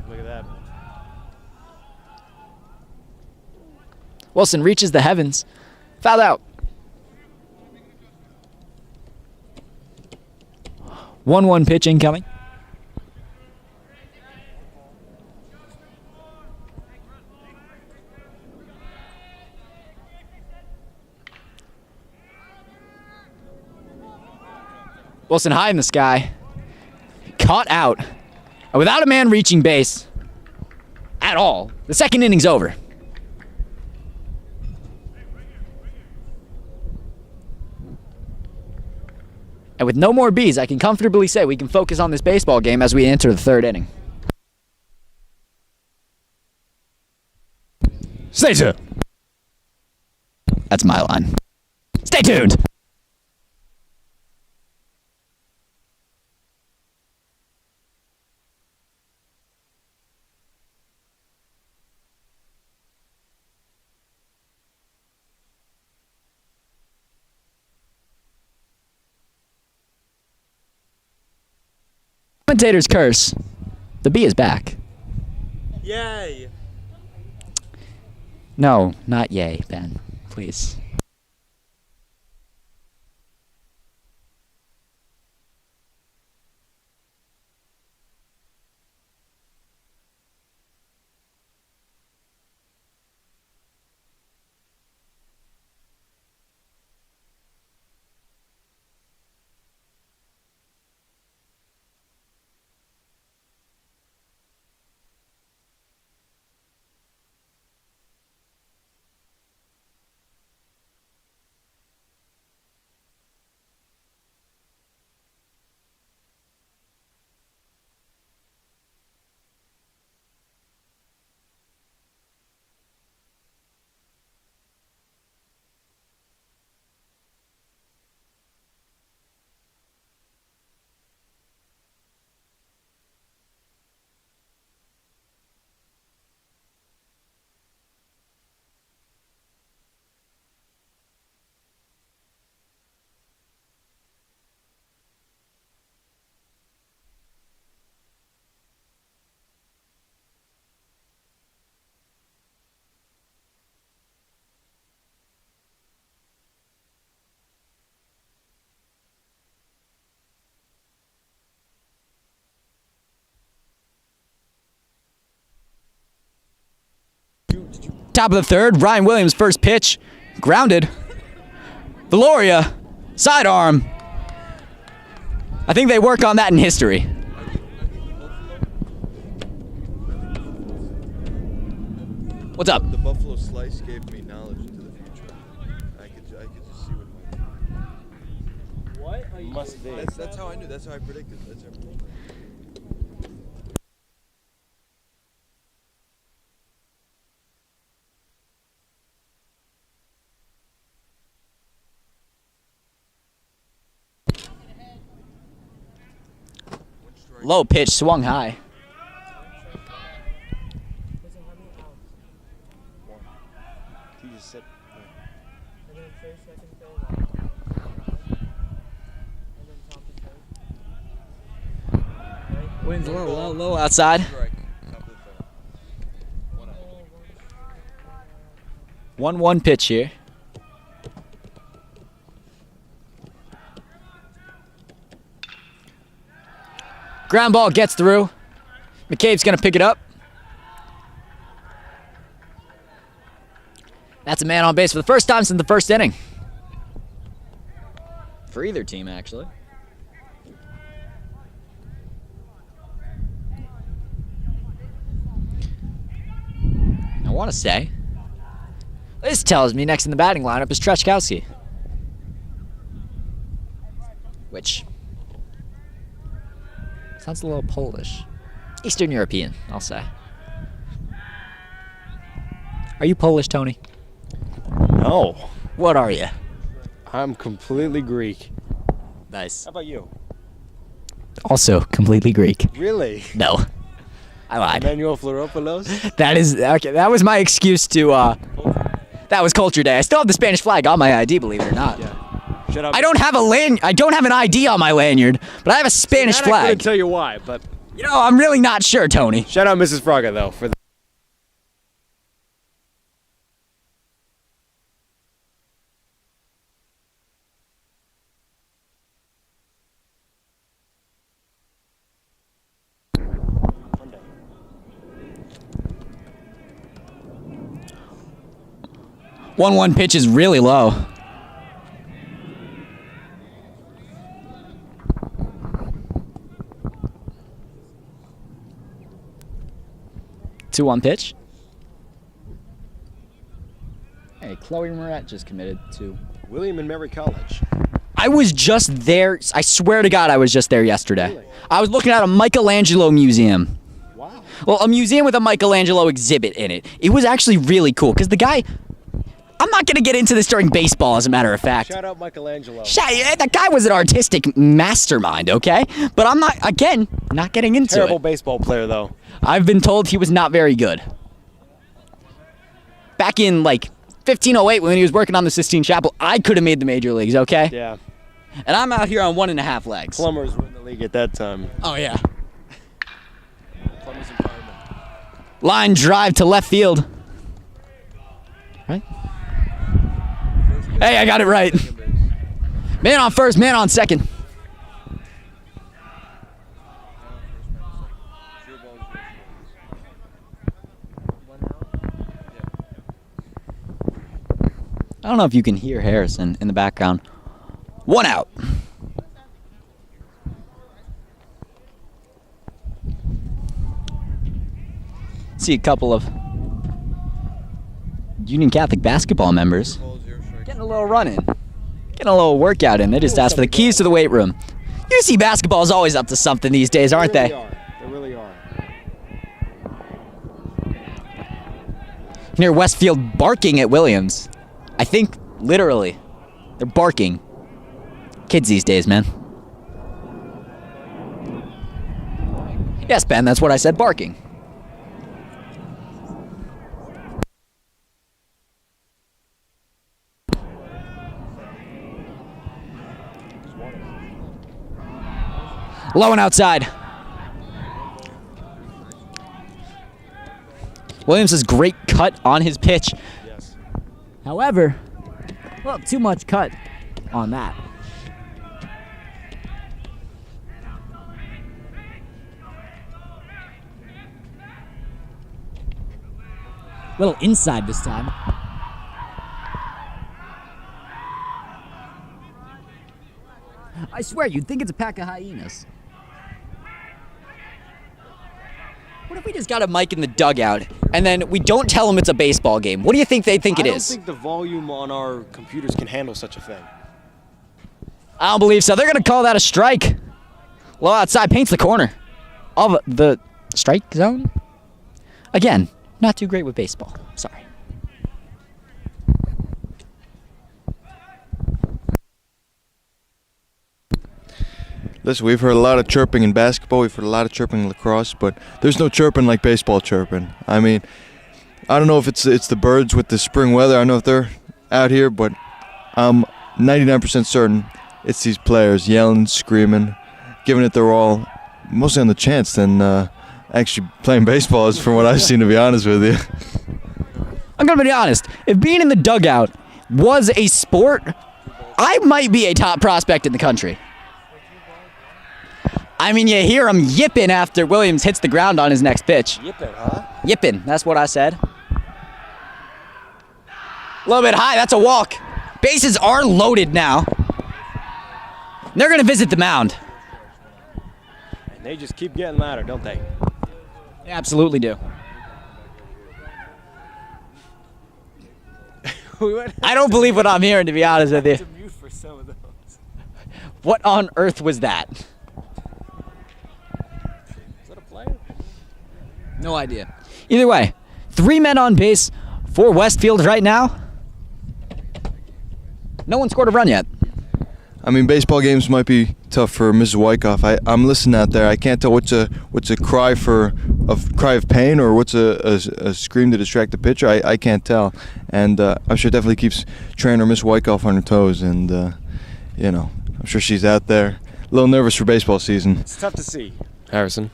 Look at that. Wilson reaches the heavens. Fouled out. 1-1 pitch incoming. Wilson high in the sky. Caught out. And without a man reaching base, at all. The second inning's over. And with no more Bs, I can comfortably say we can focus on this baseball game as we enter the third inning. Stay tuned. That's my line. Stay tuned. Commentator's curse. The bee is back. Yay! No, not yay, Ben. Please. Top of the third, Ryan Williams' first pitch. Grounded. Valoria, sidearm. I think they work on that in history. What's up? The Buffalo Slice gave me knowledge into the future. I could just see what. What? Must be. That's how I knew. That's how I predicted. That's how I predicted. Low pitch, swung high. He just said. Wind's a little low outside. Strike. Top of the third. 1-1 pitch here. Ground ball gets through. McCabe's going to pick it up. That's a man on base for the first time since the first inning. For either team, actually. I want to say, this tells me next in the batting lineup is Treszkowski. Which sounds a little Polish. Eastern European, I'll say. Are you Polish, Tony? No, What are you? I'm completely Greek. Nice. How about you? Also completely Greek. Really? No. I lied. Emmanuel Fleropoulos? That is okay. That was my excuse to that was Culture Day. I still have the Spanish flag on my ID, believe it or not. Yeah. Shut up. I don't have an ID on my lanyard, but I have a Spanish I couldn't flag. tell you why, but You know, I'm really not sure, Tony. shout out Mrs. Fraga though for the. One pitch is really low. 2-1 pitch. Hey, Chloe Moret just committed to William and Mary College. I was just there. I swear to God, I was just there yesterday. Really? I was looking at a Michelangelo museum. Wow. Well, a museum with a Michelangelo exhibit in it. It was actually really cool because the guy. I'm not going to get into this during baseball, as a matter of fact. Shout out Michelangelo. That guy was an artistic mastermind, okay? But I'm not, again, not getting into Terrible it. baseball player, though. I've been told he was not very good. Back in, like, 1508, when he was working on the Sistine Chapel, I could have made the major leagues, okay? Yeah. And I'm out here on 1.5 legs. Plumbers were in the league at that time. Oh, yeah. Plumbers and firemen. Line drive to left field. Right? Hey, I got it right. Man on first, man on second. I don't know if you can hear Harrison in the background. 1 out. See a couple of Union Catholic basketball members getting a little run in, getting a little workout in. They just asked for the keys to the weight room. UC basketball is always up to something these days, aren't they? They really are. You can hear Westfield barking at Williams. I think literally, they're barking. Kids these days, man. Yes, Ben, that's what I said, barking. Low and outside. Williams has great cut on his pitch. Yes. However, well, too much cut on that. Little inside this time. I swear, you'd think it's a pack of hyenas. What if we just got a mic in the dugout and then we don't tell them it's a baseball game? What do you think they think it I is? don't think the volume on our computers can handle such a thing. I don't believe so. They're going to call that a strike. Low outside paints the corner of the strike zone. Again, not too great with baseball. Sorry. Listen, we've heard a lot of chirping in basketball, we've heard a lot of chirping in lacrosse, but there's no chirping like baseball chirping. I mean, I don't know if it's the birds with the spring weather. I don't know if they're out here, but I'm 99% certain it's these players yelling, screaming, giving it their all, mostly on the chance than actually playing baseball, is from what I've seen, to be honest with you. I'm going to be honest. If being in the dugout was a sport, I might be a top prospect in the country. I mean, you hear him yipping after Williams hits the ground on his next pitch. Yipping, huh? Yipping, that's what I said. A little bit high, that's a walk. Bases are loaded now. They're going to visit the mound. And they just keep getting louder, don't they? They absolutely do. I don't believe what I'm hearing, to be honest with you. Mute for some of those. What on earth was that? Is that a player? No idea. Either way, 3 men on base for Westfield right now. No one scored a run yet. I mean, baseball games might be tough for Mrs. Wyckoff. I'm listening out there. I can't tell what's a cry of pain or what's a scream to distract the pitcher. I can't tell, and I'm sure it definitely keeps trainer Miss Wyckoff on her toes. And I'm sure she's out there a little nervous for baseball season. It's tough to see, Harrison.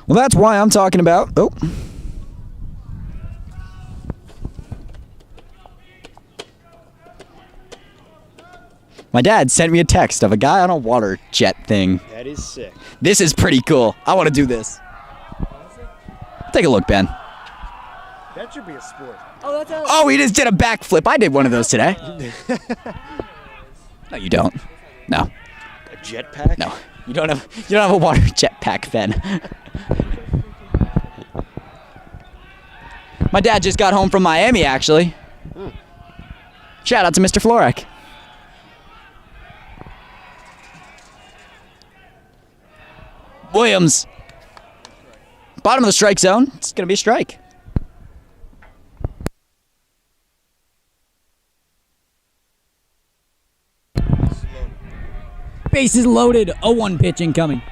Well, that's why I'm talking about. Oh. My dad sent me a text of a guy on a water jet thing. That is sick. This is pretty cool. I want to do this. Take a look, Ben. That should be a sport. Oh, that's a. Oh, he just did a backflip. I did one of those today. No, you don't. No. A jetpack? No. You don't have a water jetpack, Ben. My dad just got home from Miami, actually. Shout out to Mr. Florek. Williams. Bottom of the strike zone. It's going to be a strike. Bases loaded. 0-1 pitch incoming.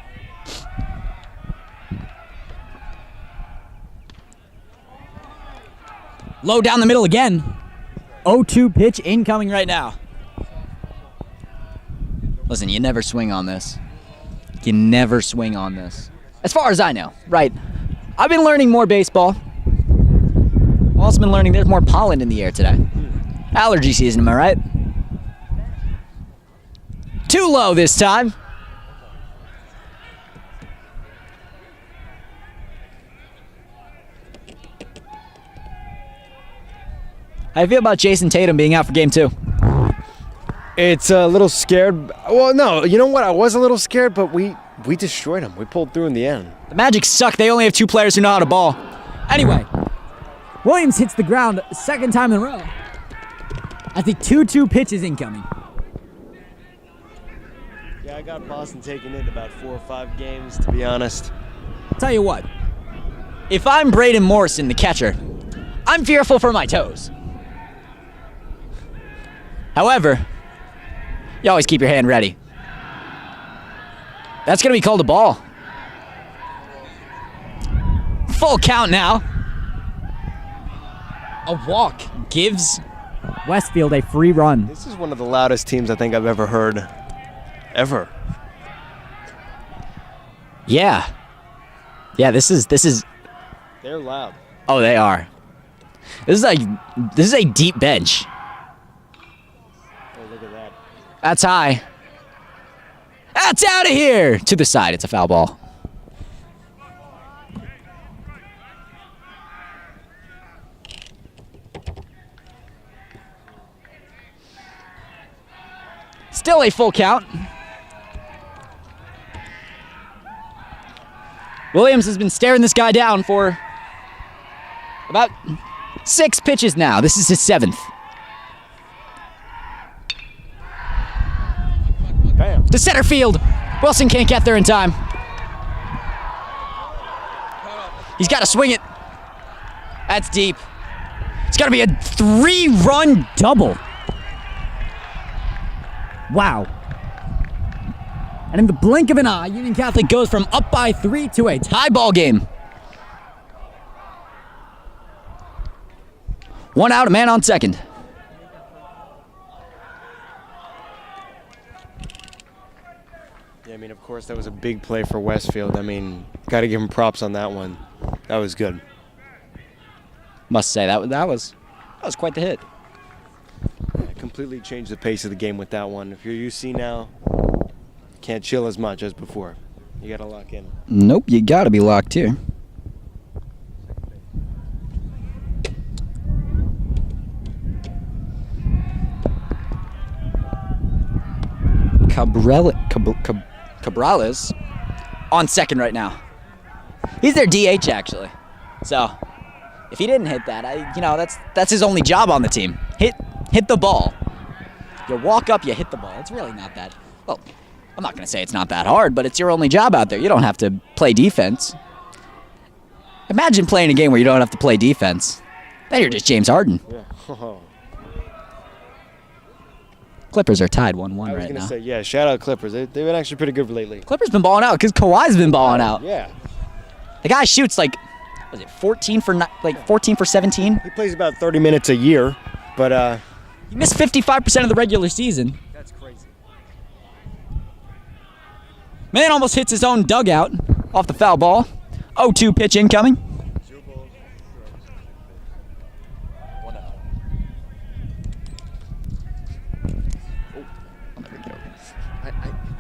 Low down the middle again. 0-2 pitch incoming right now. Listen, you never swing on this. You never swing on this. As far as I know, right? I've been learning more baseball. I've also been learning there's more pollen in the air today. Allergy season, am I right? Too low this time. How do you feel about Jason Tatum being out for game 2? It's a little scared. Well, no, you know what? I was a little scared, but we destroyed them. We pulled through in the end. The Magic suck. They only have 2 players who know how to ball. Anyway, Williams hits the ground second time in a row. I think 2-2 pitch is incoming. Yeah, I got Boston taking it about 4 or 5 games, to be honest. Tell you what, If I'm Braden Morrison, the catcher, I'm fearful for my toes. However, you always keep your hand ready. That's going to be called a ball. Full count now. A walk gives Westfield a free run. This is one of the loudest teams I think I've ever heard. Ever. Yeah. Yeah, this is They're loud. Oh, they are. This is a deep bench. Oh, look at that. That's high. That's out of here. To the side, it's a foul ball. Still a full count. Williams has been staring this guy down for about 6 pitches now. This is his 7th. Bam. To center field. Wilson can't get there in time. He's got to swing it. That's deep. It's got to be a 3-run double. Wow. And in the blink of an eye, Union Catholic goes from up by 3 to a tie. Tie ball game. 1 out, a man on second. Yeah, I mean, of course, that was a big play for Westfield. I mean, got to give him props on that one. That was good. Must say that was quite the hit. Yeah, completely changed the pace of the game with that one. If you're UC now, can't chill as much as before. You got to lock in. Nope, you got to be locked here. Cabrales on second right now. He's their DH actually. So if he didn't hit that, that's his only job on the team. Hit the ball. You walk up, you hit the ball. It's really not that. Well, I'm not going to say it's not that hard, but it's your only job out there. You don't have to play defense. Imagine playing a game where you don't have to play defense. Then you're just James Harden. Yeah. Clippers are tied 1-1 I was right going to now. say, yeah, shout out Clippers. They've been actually pretty good lately. Clippers been balling out because Kawhi's been balling out. Yeah. The guy shoots like, was it 14 for 17? He plays about 30 minutes a year, but He missed 55% of the regular season. that's crazy. Man almost hits his own dugout off the foul ball. 0-2 pitch incoming.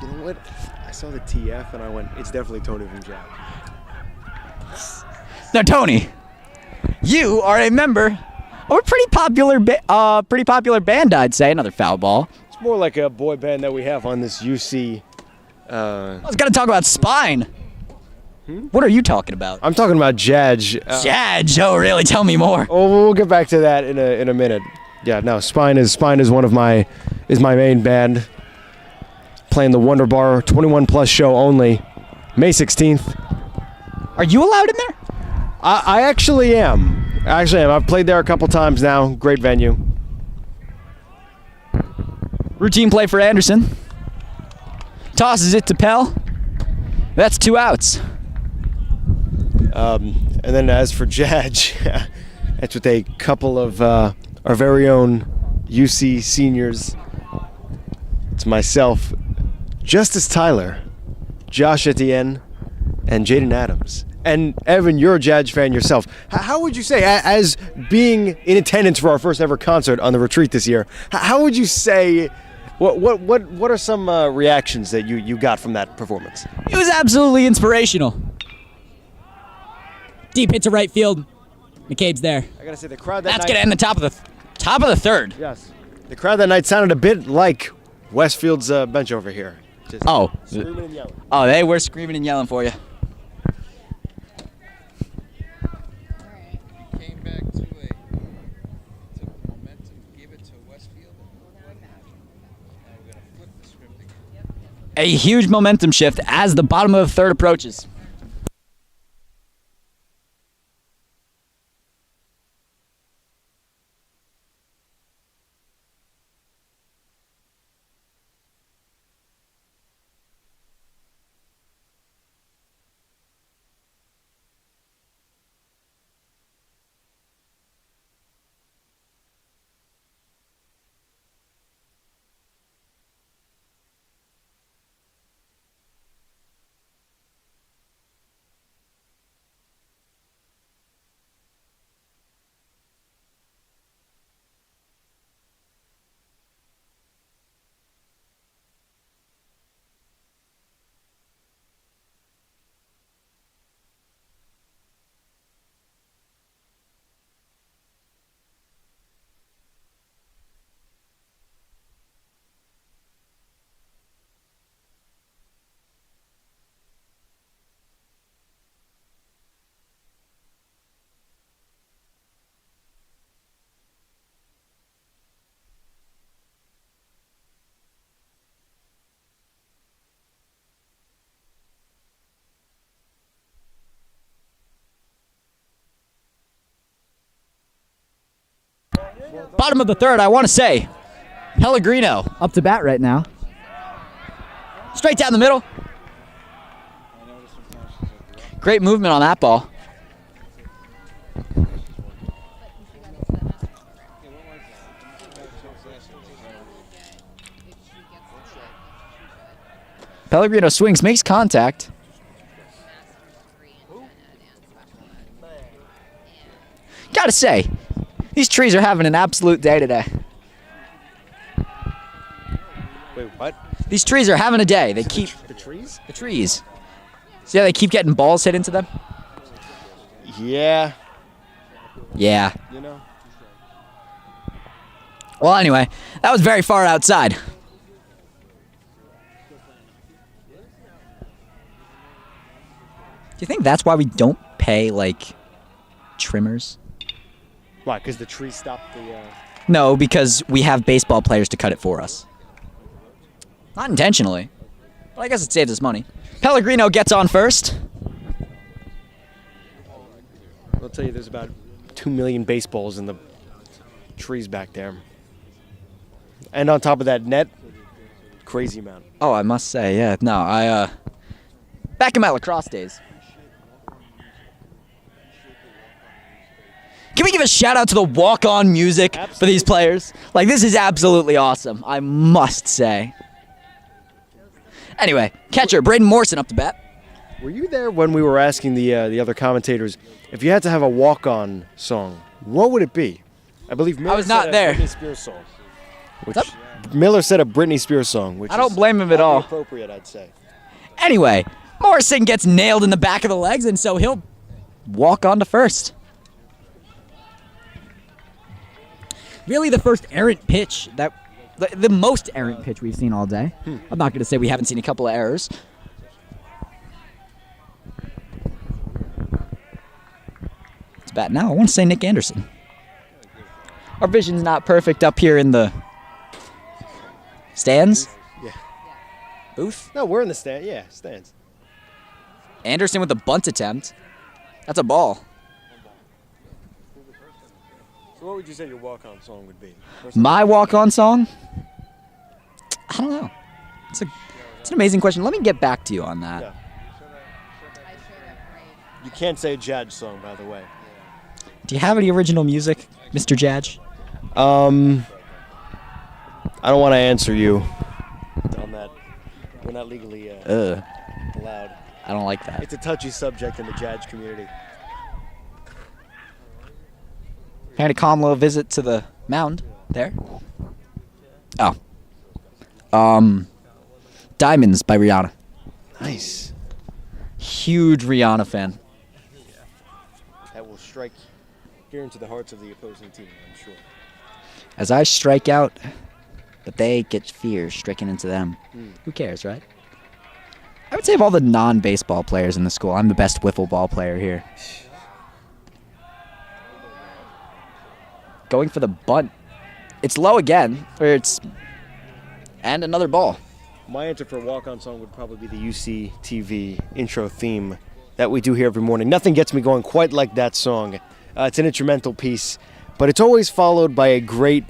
You know what? I saw the TF and I went, it's definitely Tony from Jab. Now, Tony, you are a member of a pretty popular band, I'd say. Another foul ball. It's more like a boy band that we have on this UC. I was going to talk about Spine. What are you talking about? I'm talking about Jadge. Jadge. Oh, really? Tell me more. Oh, we'll get back to that in a minute. Yeah, no, Spine is one of my main band. Playing the Wonder Bar 21 plus show only, May 16th. Are you allowed in there? I actually am. I've played there a couple times now. Great venue. Routine play for Anderson. Tosses it to Pell. That's 2 outs. And then as for Jadge, it's with a couple of our very own UC seniors. It's myself, Justice Tyler, Josh Etienne, and Jaden Adams. And Evan, you're a Jadge fan yourself. How would you say, as being in attendance for our first ever concert on the retreat this year, how would you say, what are some reactions that you got from that performance? It was absolutely inspirational. Deep hit to right field. McCabe's there. I gotta say, the crowd That's gonna end the top of the third. Yes. The crowd that night sounded a bit like Westfield's bench over here. Just Oh. screaming and yelling. Oh, they were screaming and yelling for you. Came back to took momentum, gave it to Westfield, and now we're gonna flip the script again. A huge momentum shift as the bottom of the third approaches. Bottom of the third, I want to say, Pellegrino Up to bat right now. straight down the middle. Great movement on that ball. Pellegrino swings, makes contact. Gotta say, these trees are having an absolute day today. Wait, what? These trees are having a day. They keep The trees? the trees. See how they keep getting balls hit into them? Yeah. Yeah. You know. Well, anyway, that was very far outside. Do you think that's why we don't pay, like, trimmers? Why? Because the trees stopped the. No, because we have baseball players to cut it for us. Not intentionally. But I guess it saves us money. Pellegrino gets on first. I'll tell you, there's about 2 million baseballs in the trees back there. And on top of that net, crazy amount. Oh, I must say, yeah. No, back in my lacrosse days. Can we give a shout out to the walk-on music for these players? Like, this is absolutely awesome, I must say. Anyway, catcher Braden Morrison up to bat. Were you there when we were asking the other commentators if you had to have a walk-on song? What would it be? I believe Miller was not said there. a Britney Spears song. Which What's Miller said a Britney Spears song, which I don't is blame him at highly all. appropriate, I'd say. Anyway, Morrison gets nailed in the back of the legs, and so he'll walk on to first. Really the first errant pitch that the most errant pitch we've seen all day. I'm not going to say we haven't seen a couple of errors. It's bad now. I want to say Nick Anderson. Our vision's not perfect up here in the stands. Yeah. Booth. No, we're in the stand. Yeah, stands. Anderson with a bunt attempt. That's a ball. So what would you say your walk-on song would be? My walk-on song? I don't know. It's an amazing question. Let me get back to you on that. Yeah. You can't say a Judge song, by the way. Do you have any original music, Mr. Judge? I don't want to answer you on that. We're not legally allowed. I don't like that. It's a touchy subject in the Judge community. Paying a calm little visit to the mound there. Oh. Diamonds by Rihanna. Nice. Huge Rihanna fan. That will strike here into the hearts of the opposing team, I'm sure. As I strike out, but they get fear stricken into them. Who cares, right? I would say of all the non-baseball players in the school, I'm the best wiffle ball player here. Going for the bunt. It's low again, and another ball. My answer for a walk-on song would probably be the UC TV intro theme that we do here every morning. Nothing gets me going quite like that song. It's an instrumental piece, but it's always followed by a great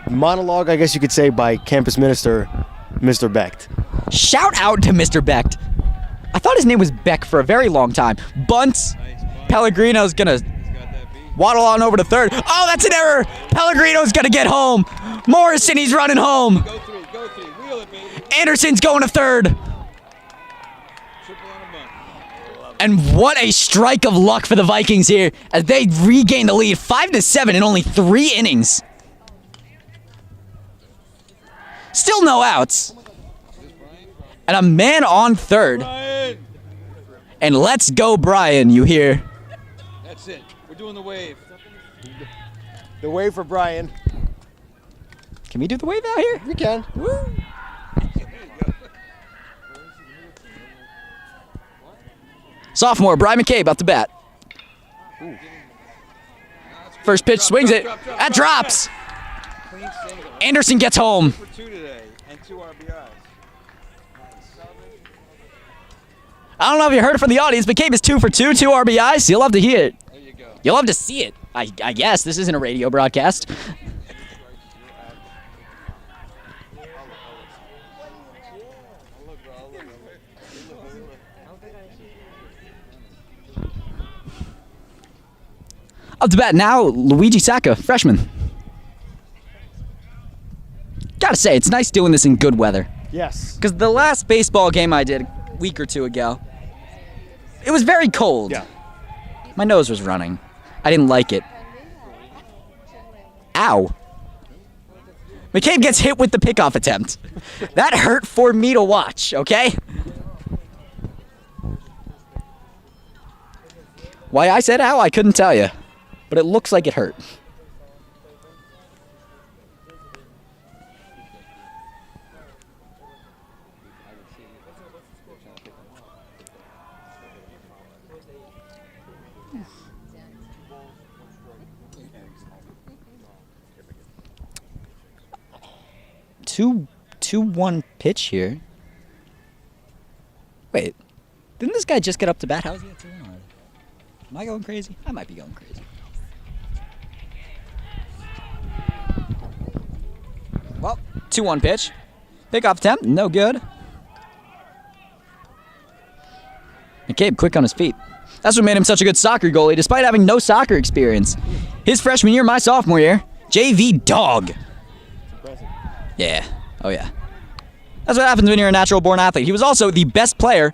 monologue, I guess you could say, by campus minister, Mr. Becht. Shout out to Mr. Becht. I thought his name was Beck for a very long time. Bunts. Pellegrino's gonna waddle on over to third. Oh, that's an error. Pellegrino's gonna get home. Morrison, he's running home. Go three, wheel it, baby. Anderson's going to third. Triple on a bunt. And what a strike of luck for the Vikings here as they regain the lead 5-7 in only 3 innings. Still no outs. And a man on third. Brian. And let's go, Brian, you hear. That's it. We're doing the wave. The wave for Brian. Can we do the wave out here? You can. Woo. Sophomore, Brian McCabe out the bat. First pitch, swings it. That drops. Clean single. Anderson gets home. For 2 today and 2 RBIs. I don't know if you heard it from the audience, but McCabe is 2 for 2, 2 RBIs. You'll love to hear it. There you go. You'll love to see it. I guess this isn't a radio broadcast. Up to bat now, Luigi Sacca, freshman. Gotta say, it's nice doing this in good weather. Yes. Because the last baseball game I did a week or 2 ago, it was very cold. Yeah. My nose was running. I didn't like it. Ow. McCabe gets hit with the pickoff attempt. That hurt for me to watch, okay? Why I said ow, I couldn't tell you. But it looks like it hurt. Two one pitch here. Wait, didn't this guy just get up to bat? How is he at 2-1 already? Am I going crazy? I might be going crazy. Well, 2-1 pitch. Pickoff attempt, no good. McCabe quick on his feet. That's what made him such a good soccer goalie, despite having no soccer experience. His freshman year, my sophomore year, JV dog. Yeah. Oh, yeah. That's what happens when you're a natural-born athlete. He was also the best player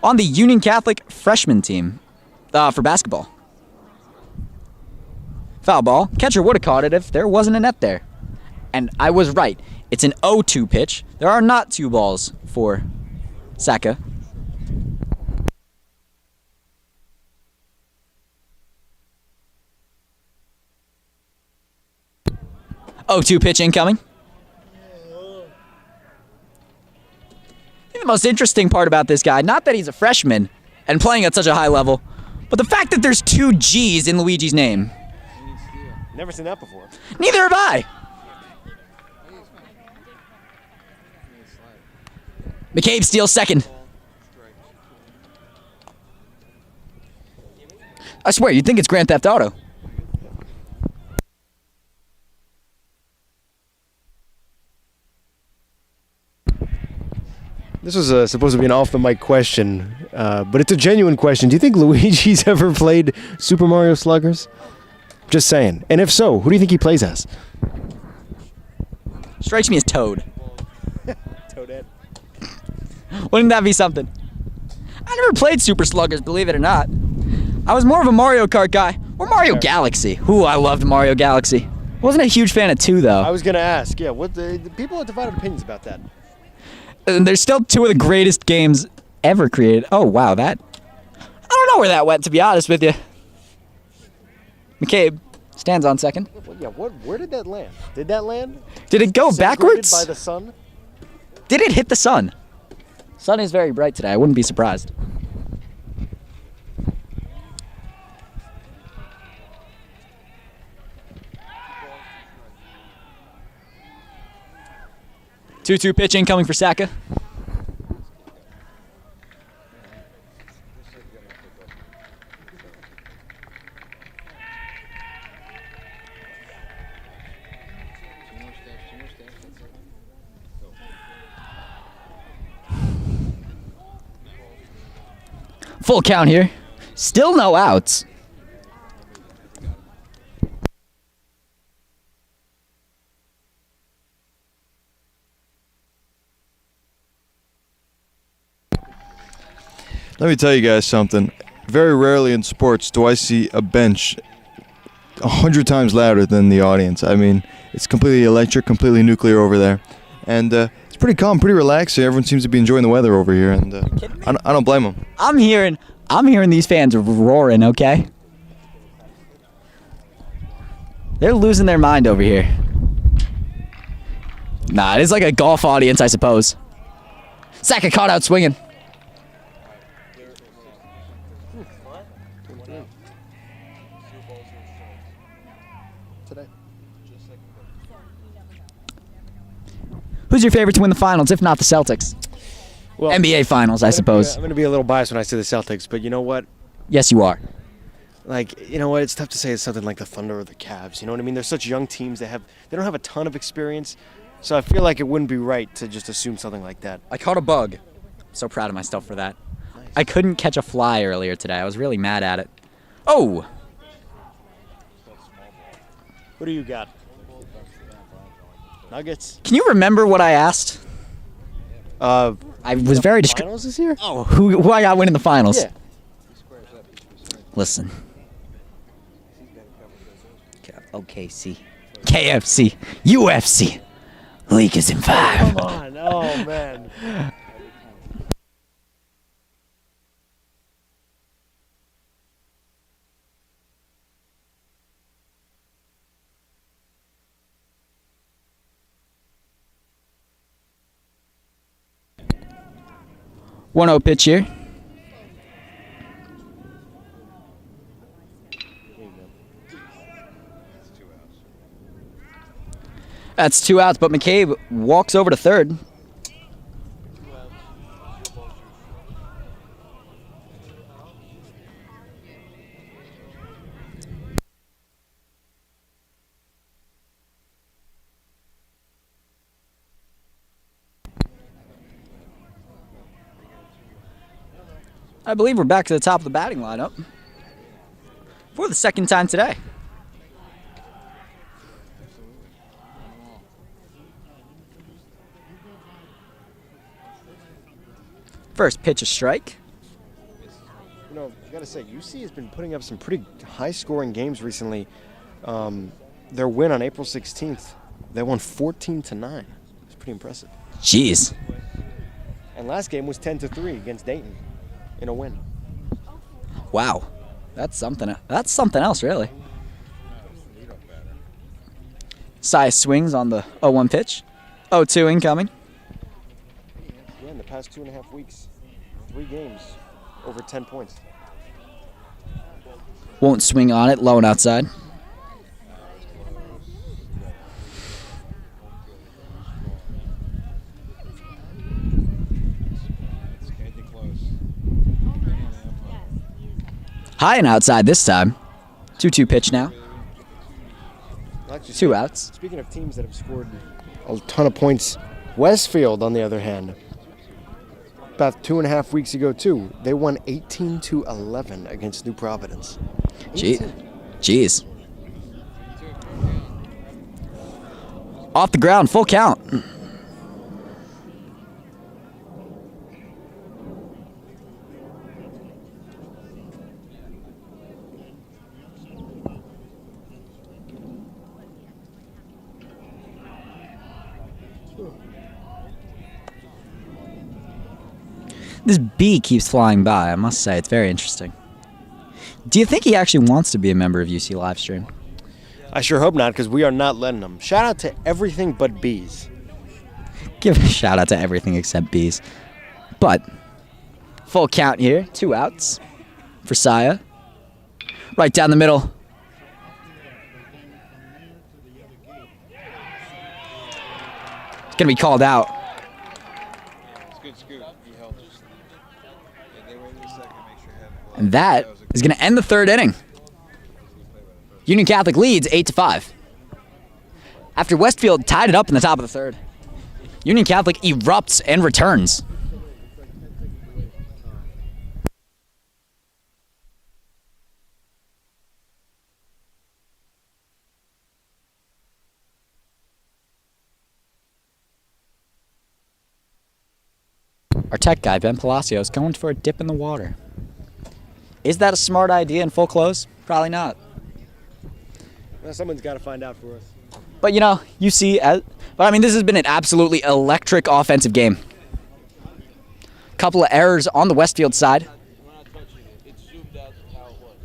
on the Union Catholic freshman team for basketball. Foul ball. Catcher would have caught it if there wasn't a net there. And I was right. It's an 0-2 pitch. There are not 2 balls for Sacca. Oh, 2 pitch incoming. I think the most interesting part about this guy, not that he's a freshman and playing at such a high level, But the fact that there's 2 G's in Luigi's name. Never seen that before. Neither have I. McCabe steals second. I swear, you'd think it's Grand Theft Auto. This was supposed to be an off-the-mic question, but it's a genuine question. Do you think Luigi's ever played Super Mario Sluggers? Just saying. And if so, who do you think he plays as? Strikes me as Toad. Toadette. Wouldn't that be something? I never played Super Sluggers, believe it or not. I was more of a Mario Kart guy. Or Mario Galaxy. Ooh, I loved Mario Galaxy. Wasn't a huge fan of 2, though. I was going to ask, yeah, what the people have divided opinions about that. And there's still 2 of the greatest games ever created. Oh, wow, that... I don't know where that went, to be honest with you. McCabe stands on second. Well, yeah, where did that land? Did that land? Did it go Separated backwards? by the sun? Did it hit the sun? Sun is very bright today. I wouldn't be surprised. Two pitch incoming for Saka. Full count here. Still no outs. Let me tell you guys something. Very rarely in sports do I see a bench 100 times louder than the audience. I mean, it's completely electric, completely nuclear over there. And it's pretty calm, pretty relaxing. Everyone seems to be enjoying the weather over here, and I don't blame them. I'm hearing these fans roaring, okay? They're losing their mind over here. Nah, it is like a golf audience, I suppose. Saka caught out swinging. Who's your favorite to win the finals, if not the Celtics? Well, NBA finals, I suppose. I'm going to be a little biased when I say the Celtics, but you know what? Yes, you are. Like, you know what? It's tough to say it's something like the Thunder or the Cavs. You know what I mean? They're such young teams. They don't have a ton of experience, so I feel like it wouldn't be right to just assume something like that. I caught a bug. I'm so proud of myself for that. Nice. I couldn't catch a fly earlier today. I was really mad at it. Oh! What do you got? Nuggets. Can you remember what I asked? I was very distracted. Finals this year? Oh, who I got winning the finals? Yeah. Listen. OKC. KFC. UFC. League is in 5. Come on. Oh, man. One 0 pitch here. That's 2 outs, but McCabe walks over to third. I believe we're back to the top of the batting lineup for the second time today. First pitch, a strike. You know, I gotta say, UC has been putting up some pretty high-scoring games recently. Their win on April 16th, they won 14-9. It's pretty impressive. Jeez. And last game was 10-3 against Dayton in a win. Wow, that's something. That's something else, really. Size swings on the 0-1 pitch. 0-2 incoming. Yeah, in the past 2.5 weeks, 3 games over 10 points. Won't swing on it, low and outside. High and outside this time. 2-2 pitch now. Actually, 2 outs. Speaking of teams that have scored a ton of points, Westfield, on the other hand, about 2.5 weeks ago, too, they won 18-11 against New Providence. Jeez. Off the ground, full count. This bee keeps flying by, I must say. It's very interesting. Do you think he actually wants to be a member of UC Livestream? I sure hope not, because we are not letting them. Shout out to everything but bees. Give a shout out to everything except bees. But, full count here. 2 outs for Saya. Right down the middle. It's going to be called out. Good scoop. He held just. Yeah, they waited a second to make sure he had. And that is going to end the 3rd inning. Union Catholic leads 8-5. After Westfield tied it up in the top of the 3rd, Union Catholic erupts and returns. Our tech guy, Ben Palacio, is going for a dip in the water. Is that a smart idea in full close? Probably not. Well, someone's got to find out for us. But, you know, you see, but I mean, this has been an absolutely electric offensive game. Couple of errors on the Westfield side. We're not touching it. It's zoomed out how it was.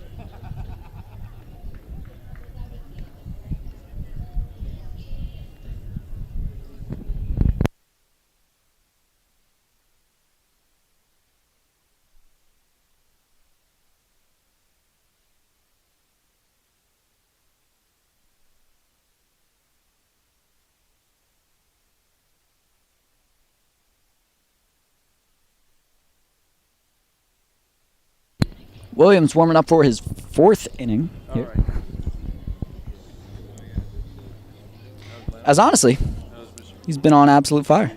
Williams warming up for his 4th inning here. As honestly, he's been on absolute fire.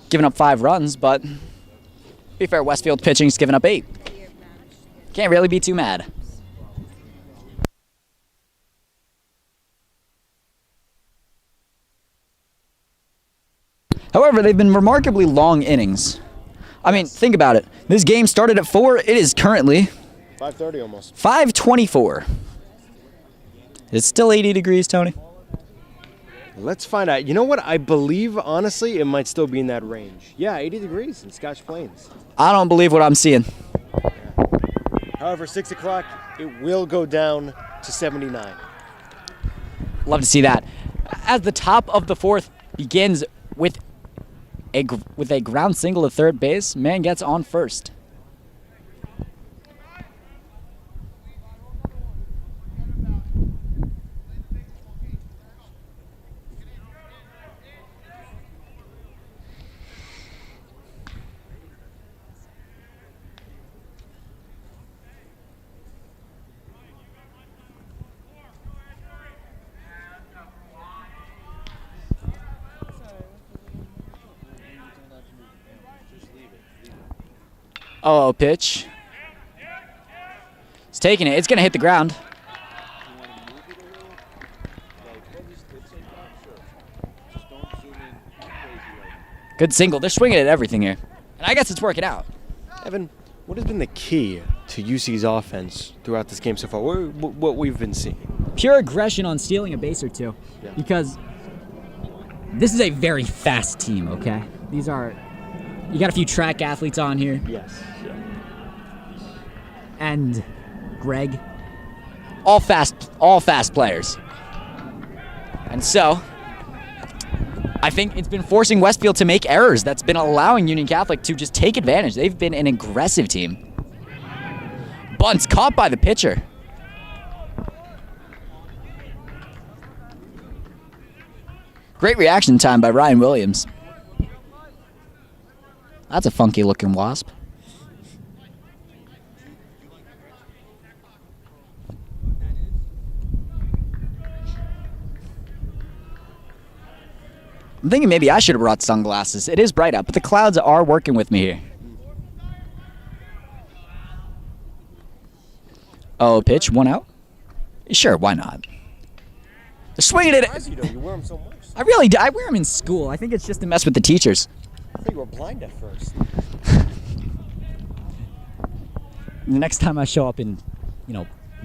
Giving up 5 runs, but to be fair, Westfield pitching's giving up 8. Can't really be too mad. However, they've been remarkably long innings. I mean, think about it. This game started at 4. It is currently 5:30 almost. 5:24. It's still 80 degrees, Tony. Let's find out. You know what? I believe, honestly, it might still be in that range. Yeah, 80 degrees in Scotch Plains. I don't believe what I'm seeing. However, 6 o'clock, it will go down to 79. Love to see that. As the top of the 4th begins with a ground single to third base, man gets on first. Oh, pitch. He's taking it. It's going to hit the ground. Good single. They're swinging at everything here. And I guess it's working out. Evan, what has been the key to UC's offense throughout this game so far? What we've been seeing? Pure aggression on stealing a base or two. Yeah. Because this is a very fast team, okay? These are... You got a few track athletes on here. Yes. Yeah. And Greg. All fast players. And so, I think it's been forcing Westfield to make errors. That's been allowing Union Catholic to just take advantage. They've been an aggressive team. Bunt's caught by the pitcher. Great reaction time by Ryan Williams. That's a funky looking wasp. I'm thinking maybe I should have brought sunglasses. It is bright out, but the clouds are working with me here. Oh, pitch, 1 out? Sure, why not? They're swinging it. You wear them so much. I really do. I wear them in school. I think it's just to mess with the teachers. I thought you were blind at first. The next time I show up in,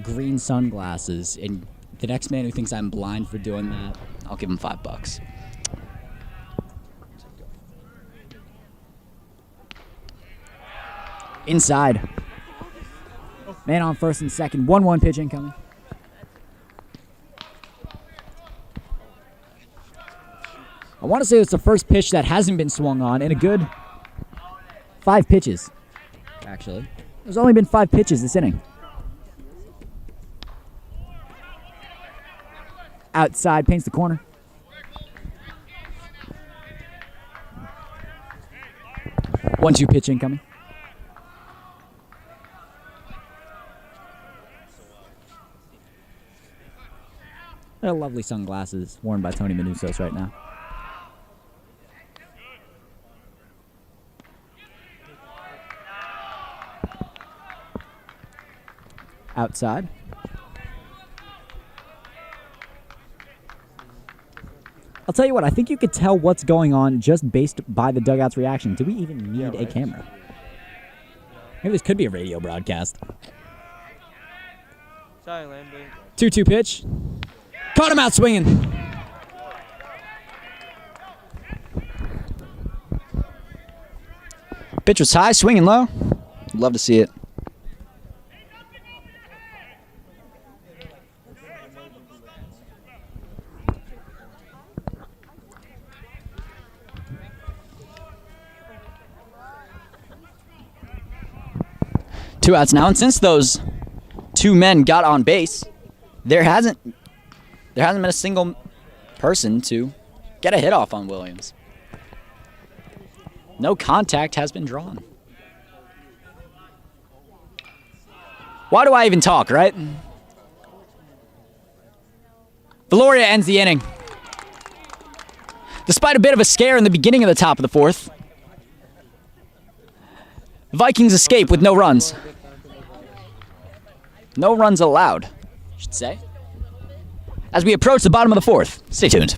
green sunglasses, and the next man who thinks I'm blind for doing that, I'll give him $5. Inside. Man on first and second. 1-1 pitch incoming. I want to say it's the first pitch that hasn't been swung on in a good 5 pitches, actually. There's only been 5 pitches this inning. Outside, paints the corner. One-two pitch incoming. They're lovely sunglasses worn by Tony Manusos right now. Outside. I'll tell you what, I think you could tell what's going on just based by the dugout's reaction. Do we even need a camera? Maybe this could be a radio broadcast. Sorry, Lambie. 2-2 pitch. Caught him out swinging. Pitch was high, swinging low. Love to see it. Two outs now, and since those 2 men got on base, there hasn't been a single person to get a hit off on Williams. No contact has been drawn. Why do I even talk, right? Valoria ends the inning. Despite a bit of a scare in the beginning of the top of the 4th, the Vikings escape with no runs. No runs allowed, I should say. As we approach the bottom of the 4th, stay tuned.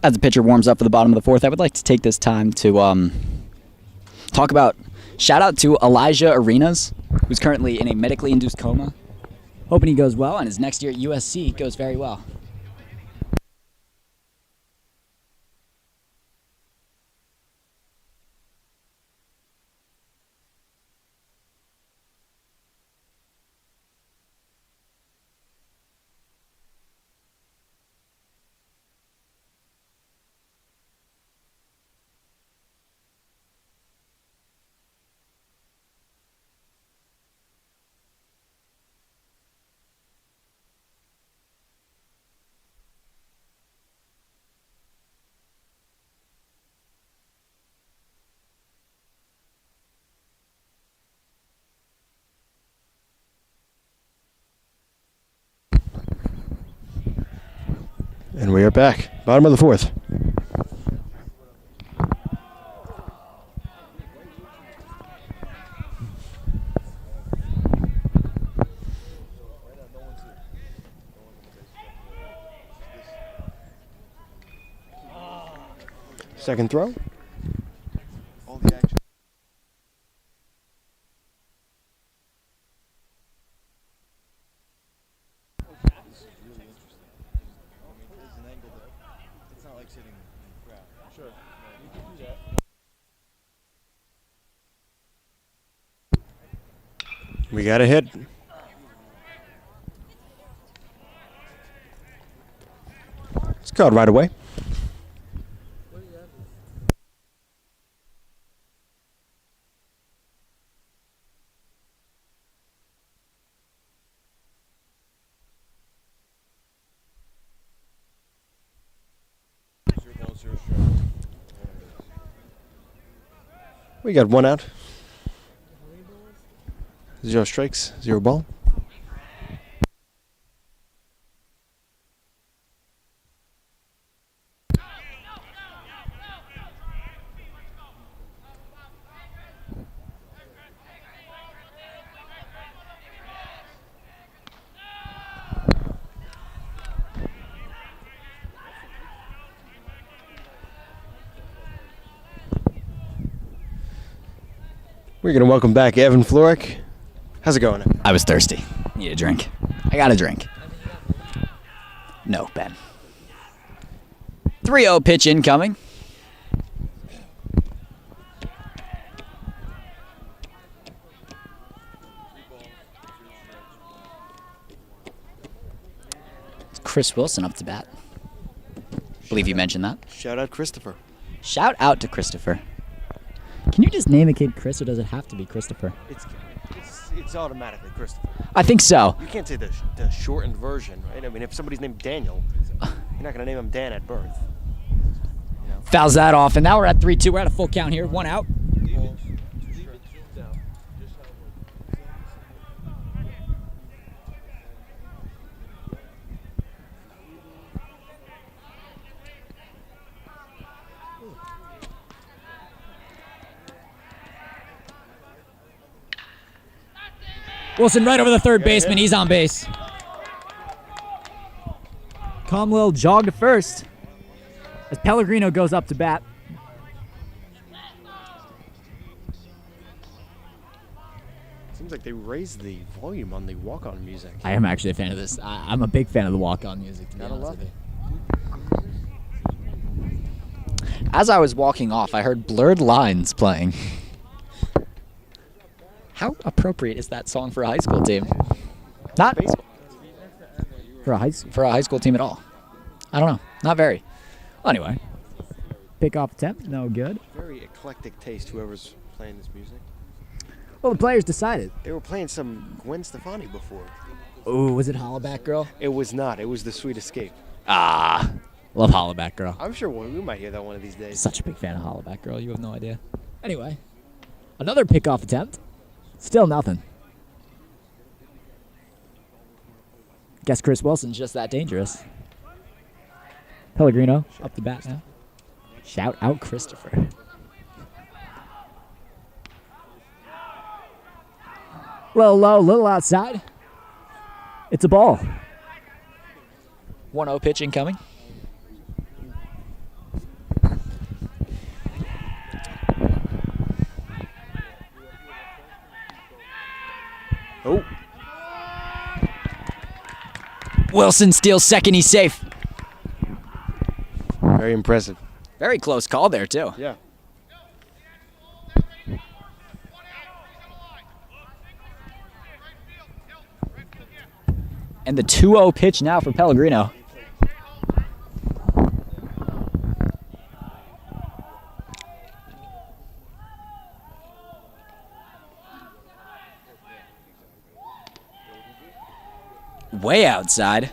As the pitcher warms up for the bottom of the 4th, I would like to take this time to talk about, shout out to Elijah Arenas, who's currently in a medically induced coma. Hoping he goes well, and his next year at USC goes very well. And we are back. Bottom of the fourth. Second throw. All the action. We got a hit. It's called right away. We got one out. 0 strikes, 0 ball. We're going to welcome back Evan Floric. How's it going? I was thirsty. Need a drink. I got a drink. No, Ben. 3-0 pitch incoming. It's Chris Wilson up to bat. Believe you mentioned that. Shout out Christopher. Shout out to Christopher. Can you just name a kid Chris, or does it have to be Christopher? It's automatically Christopher. I think so. You can't say the shortened version, right? I mean, if somebody's named Daniel, you're not going to name him Dan at birth. Fouls that off, and now we're at 3-2. We're at a full count here. 1 out. Wilson right over the third baseman. He's on base. Calm little jog to first as Pellegrino goes up to bat. Seems like they raised the volume on the walk-on music. I am actually a fan of this. I'm a big fan of the walk-on music, to be Gotta honest love with it. you. As I was walking off, I heard Blurred Lines playing. How appropriate is that song for a high school team? Not For a high school team at all. I don't know. Not very. Well, anyway. pick off attempt, no good. Very eclectic taste, whoever's playing this music. Well, the players decided. They were playing some Gwen Stefani before. Oh, was it Hollaback Girl? It was not. It was The Sweet Escape. Ah, Love Hollaback Girl. I'm sure we might hear that one of these days. Such a big fan of Hollaback Girl. You have no idea. Anyway, another pickoff attempt. Still nothing. Guess Chris Wilson's just that dangerous. Pellegrino up the bat now. Shout out Christopher. Little low, little outside. It's a ball. 1-0 pitch incoming. Oh. Wilson steals second. He's safe. Very impressive. Very close call there, too. Yeah. And the 2-0 pitch now for Pellegrino. Way outside.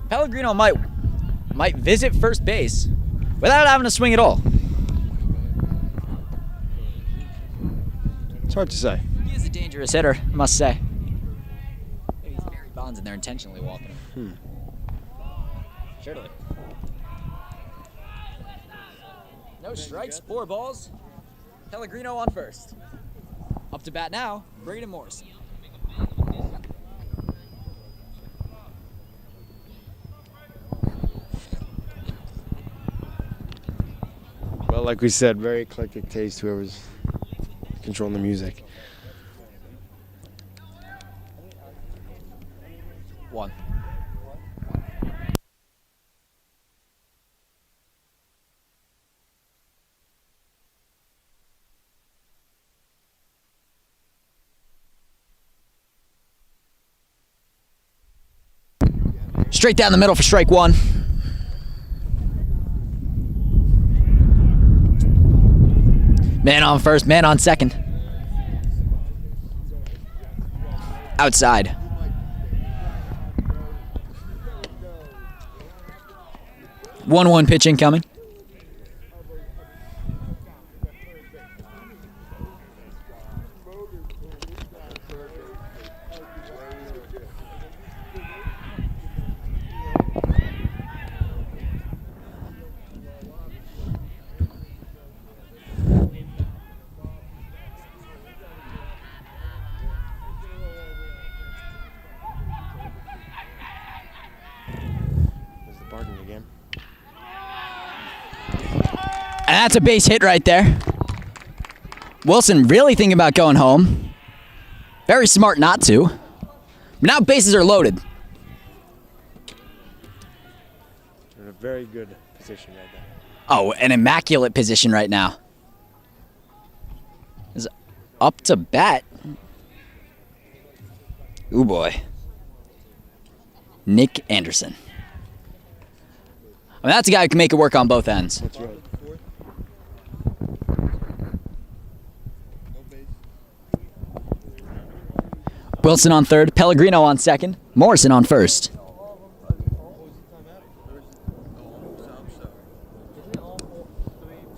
Pellegrino might visit first base without having to swing at all. It's hard to say. He is a dangerous hitter, I must say. He's very bonds and they're intentionally walking him. Surely. No strikes, 4 balls. Pellegrino on first. Up to bat now, Braden Morrison. Well, like we said, very eclectic taste, whoever's controlling the music. 1. Straight down the middle for strike 1. Man on first, man on second. Outside. One pitch incoming. There's the barking again. And that's a base hit right there. Wilson really thinking about going home. Very smart not to. Now bases are loaded. They're in a very good position right now. Oh, an immaculate position right now. Is up to bat. Ooh boy. Nick Anderson. I mean, that's a guy who can make it work on both ends. That's right. Wilson on third, Pellegrino on second, Morrison on first.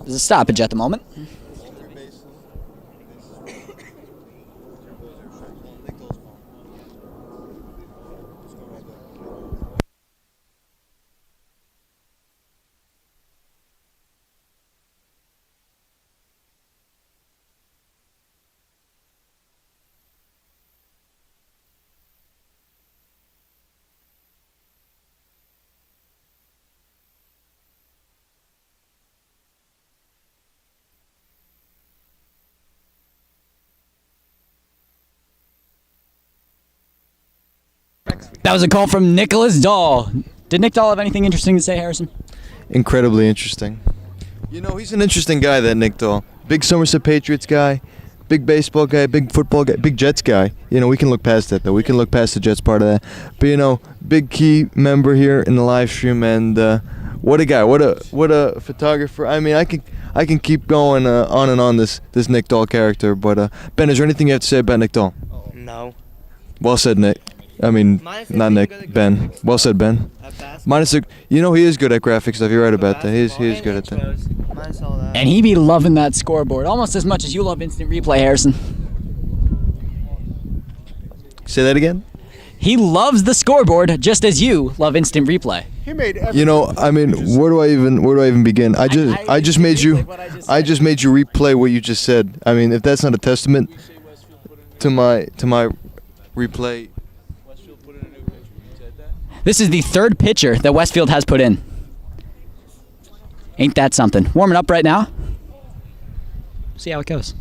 There's a stoppage at the moment. That was a call from Nicholas Dahl. Did Nick Dahl have anything interesting to say, Harrison? Incredibly interesting. You know, he's an interesting guy, that Nick Dahl. Big Somerset Patriots guy, big baseball guy, big football guy, big Jets guy. You know, we can look past that, though. We can look past the Jets part of that. But, you know, big key member here in the live stream, and what a guy. What a photographer. I mean, I can keep going on and on this Nick Dahl character. But, Ben, is there anything you have to say about Nick Dahl? No. Well said, Nick. I mean, Minus not the- Nick, Ben. Well said, Ben. At basketball. Minus the, you know, he is good at graphic stuff. You're right about that. He is good at that. Minus all that. And he be loving that scoreboard almost as much as you love instant replay, Harrison. Say that again? He loves the scoreboard just as you love instant replay. He made every You know, I mean, where do I even begin? I just made you replay what you just said. I mean, if that's not a testament to my replay. Westfield put in a new pitcher. You said that? This is the third pitcher that Westfield has put in. Ain't that something? Warming up right now. See how it goes.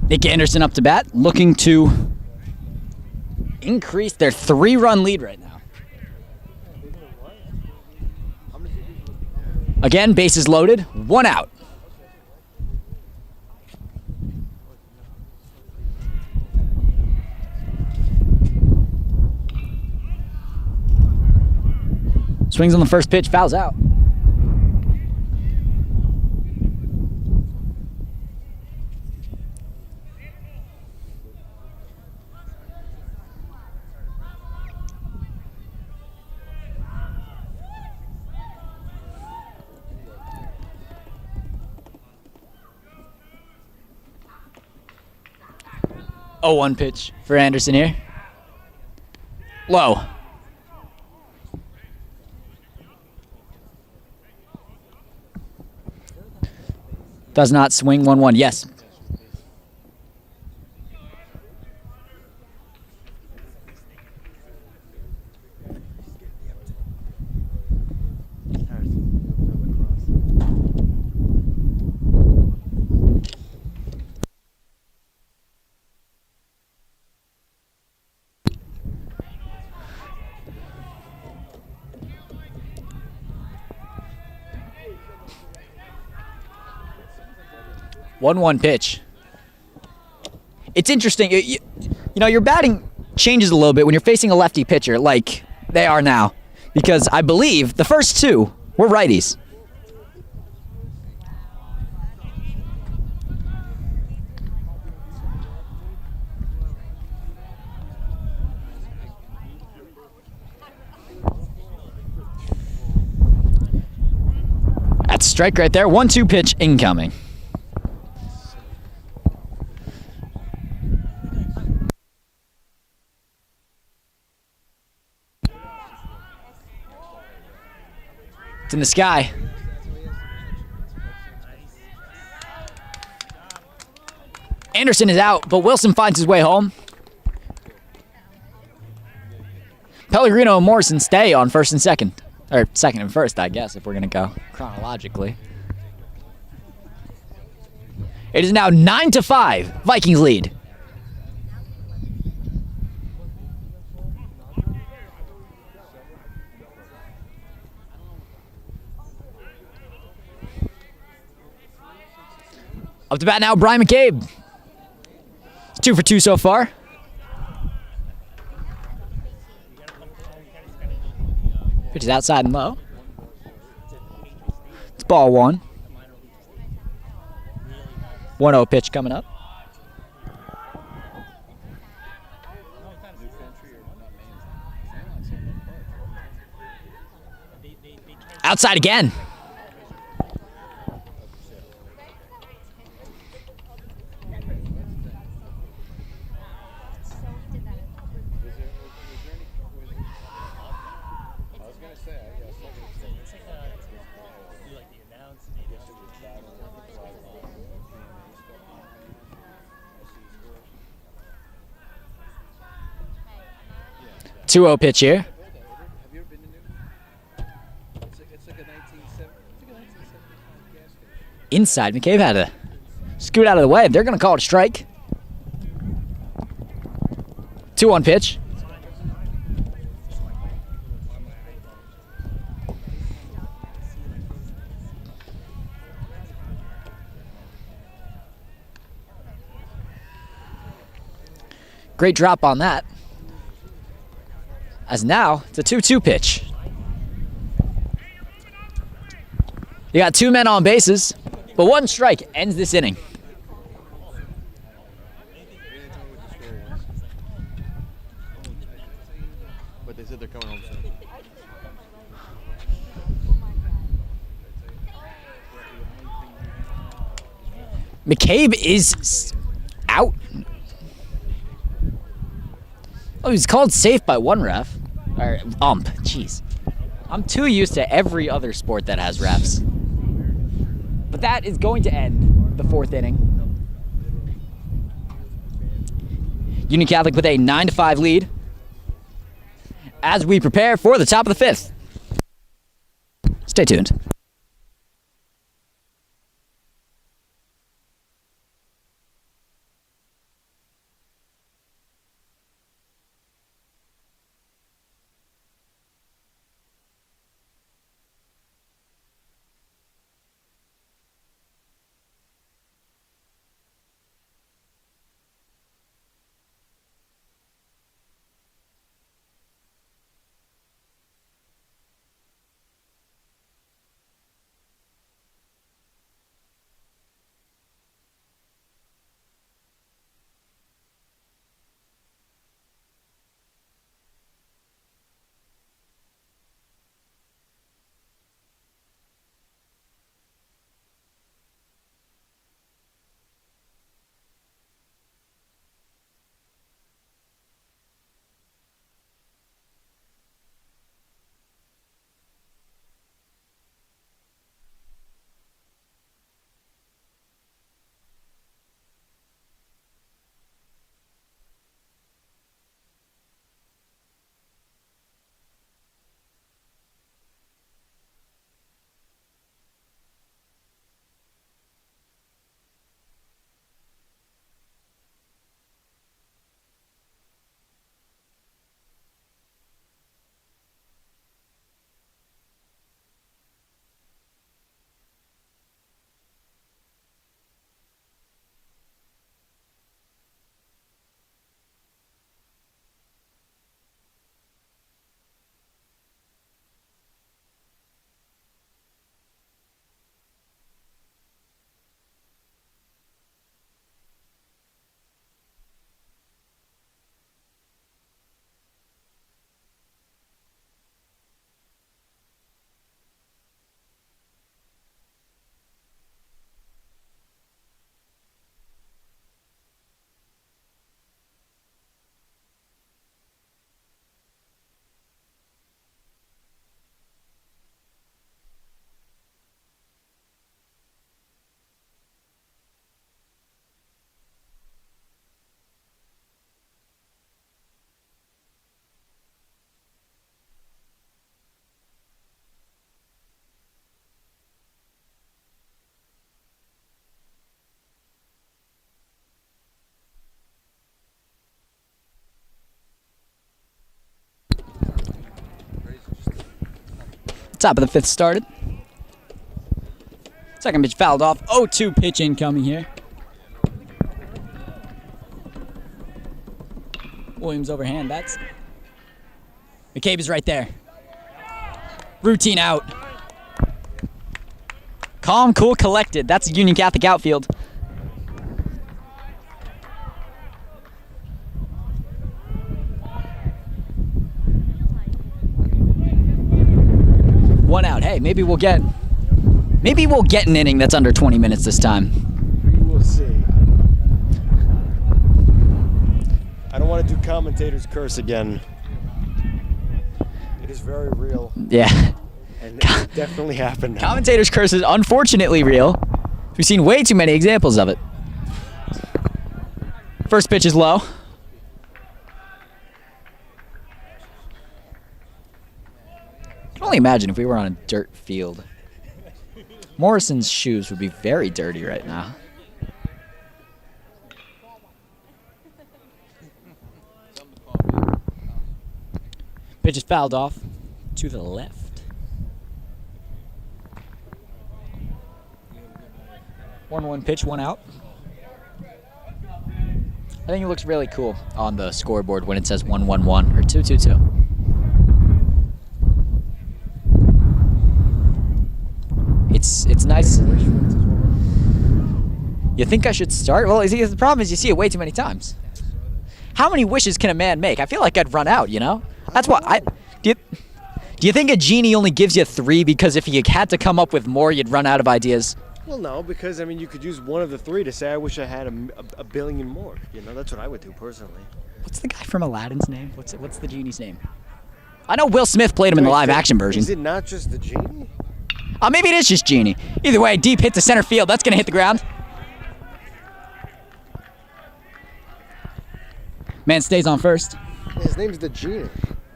Nick Anderson up to bat, looking to increase their 3-run lead right now. Again, bases loaded, 1 out. Swings on the first pitch, fouls out. 0-1 pitch for Anderson here. Low. Does not swing 1-1. Yes. One pitch. It's interesting. You know, your batting changes a little bit when you're facing a lefty pitcher like they are now. Because I believe the first two were righties. That's a strike right there. 1-2 pitch incoming. It's in the sky. Anderson is out, but Wilson finds his way home. Pellegrino and Morrison stay on first and second. Or second and first, I guess, if we're going to go chronologically. It is now 9-5. Vikings lead. Up to bat now, Brian McCabe. It's 2 for 2 so far. Pitch is outside and low. It's ball 1. 1-0 pitch coming up. Outside again. Yeah. 2-0 pitch here. Have you ever been to Newton? It's like a 1970 gas station. Inside, McCabe had to scoot out of the way. They're going to call it a strike. 2-1 pitch. Great drop on that. As now, it's a 2-2 pitch. You got 2 men on bases, but 1 strike ends this inning. But they said they're coming home soon. McCabe is out. Oh, he's called safe by 1 ref. Or ump, jeez. I'm too used to every other sport that has refs. But that is going to end the 4th inning. Union Catholic with a 9-5 lead as we prepare for the top of the 5th. Stay tuned. Top of the fifth started. Second pitch fouled off. 0-2 pitch incoming here. Williams overhand. That's McCabe is right there. Routine out. Calm, cool, collected. That's a Union Catholic outfield. One out. Hey, maybe we'll get an inning that's under 20 minutes this time. We will see. I don't want to do commentators curse again. It is very real, Yeah. and it definitely happened now. Commentators' curse is unfortunately real. We've seen way too many examples of it. First pitch is low. I can only imagine if we were on a dirt field. Morrison's shoes would be very dirty right now. Pitch is fouled off to the left. 1-1 pitch, 1 out. I think it looks really cool on the scoreboard when it says 1-1-1 or 2-2-2. It's nice. You think I should start? Well, the problem is you see it way too many times. How many wishes can a man make? I feel like I'd run out, you know? That's why do you think a genie only gives you 3 because if you had to come up with more, you'd run out of ideas? Well, no, because I mean, you could use one of the 3 to say, "I wish I had a billion more." You know, that's what I would do personally. What's the guy from Aladdin's name? What's the genie's name? I know Will Smith played him in the live action version. Is it not just the genie? Maybe it is just Genie. Either way, deep hit to center field. That's going to hit the ground. Man stays on first. His name's the genie.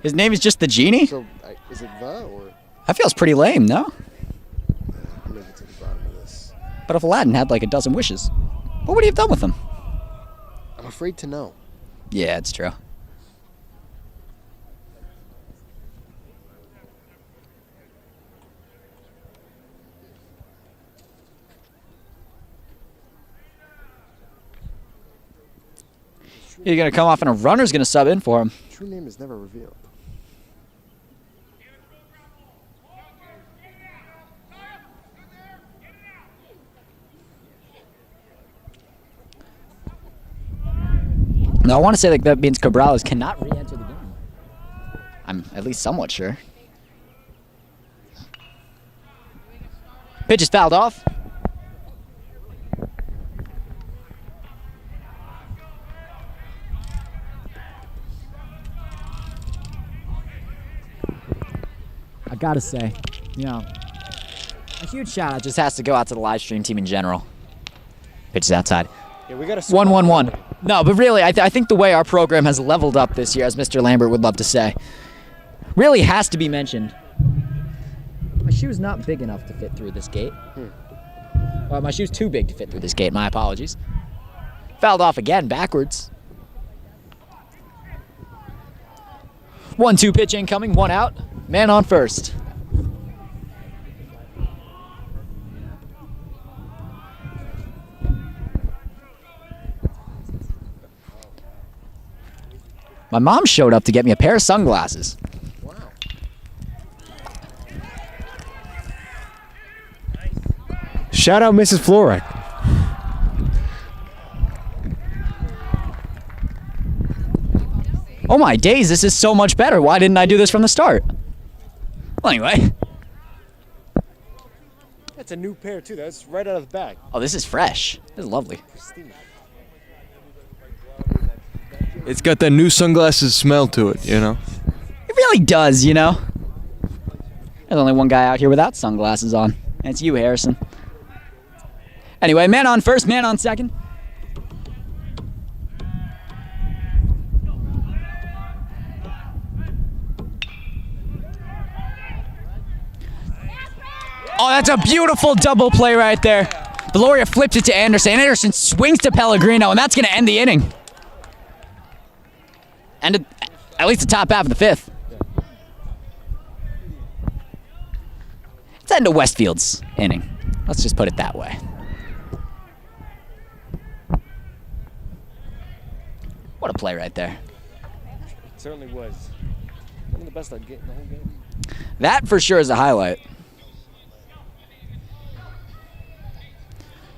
His name is just the Genie? So is it the or? That feels pretty lame, no? I'll make it to the bottom of this. But if Aladdin had like a dozen wishes, what would he have done with them? I'm afraid to know. Yeah, it's true. He's going to come off and a runner's going to sub in for him. True name is never revealed. Now, I want to say that means Cabrales cannot re-enter the game. I'm at least somewhat sure. Pitch is fouled off. I gotta say, a huge shout out just has to go out to the live stream team in general. Pitch is outside. Yeah, we got a 1-1-1. No, but really, I think the way our program has leveled up this year, as Mr. Lambert would love to say, really has to be mentioned. My shoe's not big enough to fit through this gate. Well, my shoe's too big to fit through this gate. My apologies. Fouled off again, backwards. 1-2 pitch incoming, 1 out. Man on first. My mom showed up to get me a pair of sunglasses. Wow. Shout out Mrs. Florek. Oh my days, this is so much better. Why didn't I do this from the start? Well, anyway. That's a new pair too. That's right out of the bag. Oh, this is fresh. This is lovely. Pristine. It's got that new sunglasses smell to it, you know? It really does, you know? There's only one guy out here without sunglasses on. And it's you, Harrison. Anyway, man on first, man on second. Oh, that's a beautiful double play right there. Deloria flips it to Anderson. Anderson swings to Pellegrino, and that's going to end the inning. And at least the top half of the fifth. end of Westfield's inning. Let's just put it that way. What a play right there. It certainly was. One of the best I'd get in the whole game. That for sure is a highlight.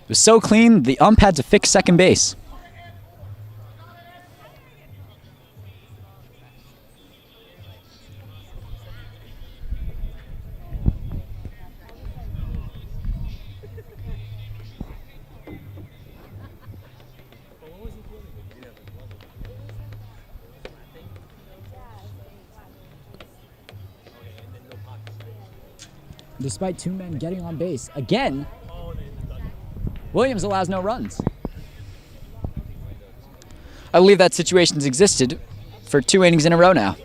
It was so clean, the ump had to fix second base. Despite two men getting on base, again, Williams allows no runs. I believe that situation's existed for 2 innings in a row now.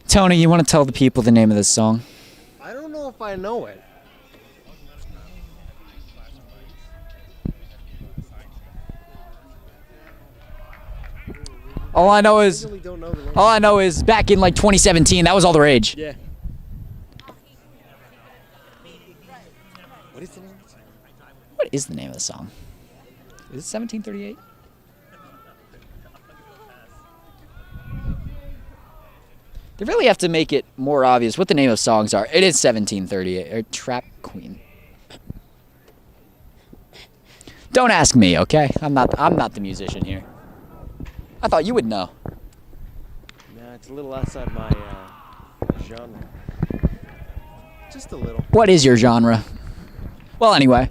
Tony, you want to tell the people the name of this song? I don't know if I know it. All I know is, really don't know the name. all I know is back in like 2017, that was all the rage. Yeah. What is the name? What is the name of the song? Is it 1738? They really have to make it more obvious what the name of songs are. It is 1738, or Trap Queen. Don't ask me, okay? I'm not the musician here. I thought you would know. Nah, it's a little outside my genre. Just a little. What is your genre? Well, anyway.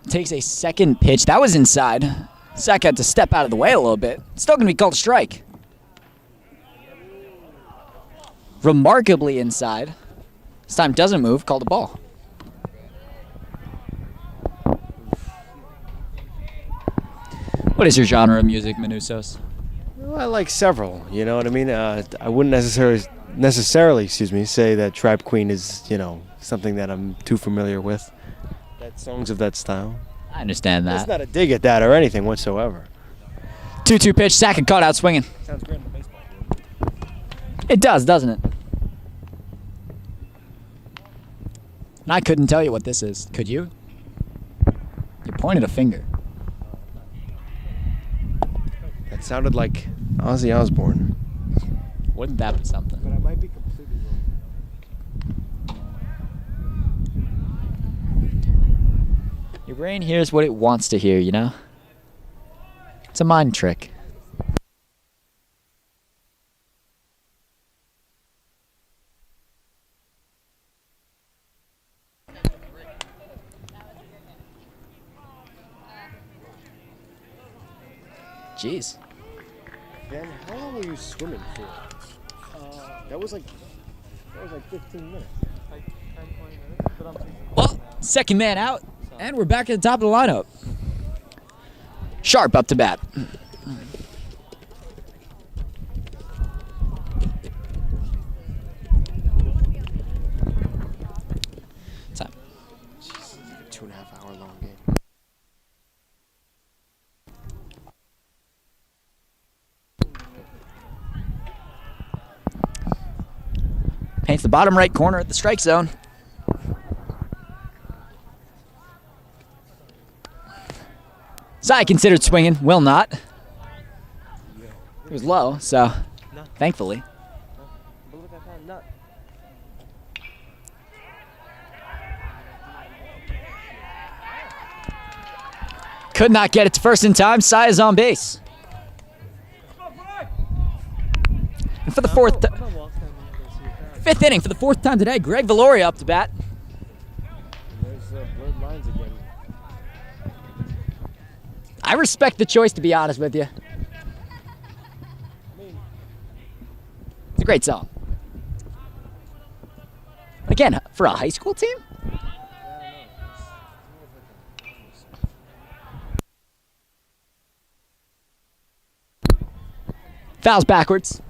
Takes a second pitch. That was inside. Zach had to step out of the way a little bit. Still going to be called a strike. Remarkably inside. This time doesn't move, called a ball. What is your genre of music, Manusos? Well, I like several. You know what I mean? I wouldn't necessarily, say that Tribe Queen is, something that I'm too familiar with. That songs of that style. I understand That's that. not a dig at that or anything whatsoever. 2-2 pitch, Zach had caught out swinging. Sounds great in the baseball. It does, doesn't it? And I couldn't tell you what this is. Could you? You pointed a finger. That sounded like Ozzy Osbourne. Wouldn't that be something? But I might be completely wrong. Your brain hears what it wants to hear, you know? It's a mind trick. Jeez. Ben, how long were you swimming for? That was like 15 minutes. Well, second man out, and we're back at the top of the lineup. Sharp up to bat. Time. Jeez, it's like a 2.5 hour long game. Paints the bottom right corner at the strike zone. Zai considered swinging, will not. It was low, so thankfully. Could not get it to first in time. Saya's on base. And for the fifth inning, for the fourth time today, Greg Valoria up to bat. There's blurred lines again. I respect the choice, to be honest with you. It's a great song. Again, for a high school team? Fouls backwards.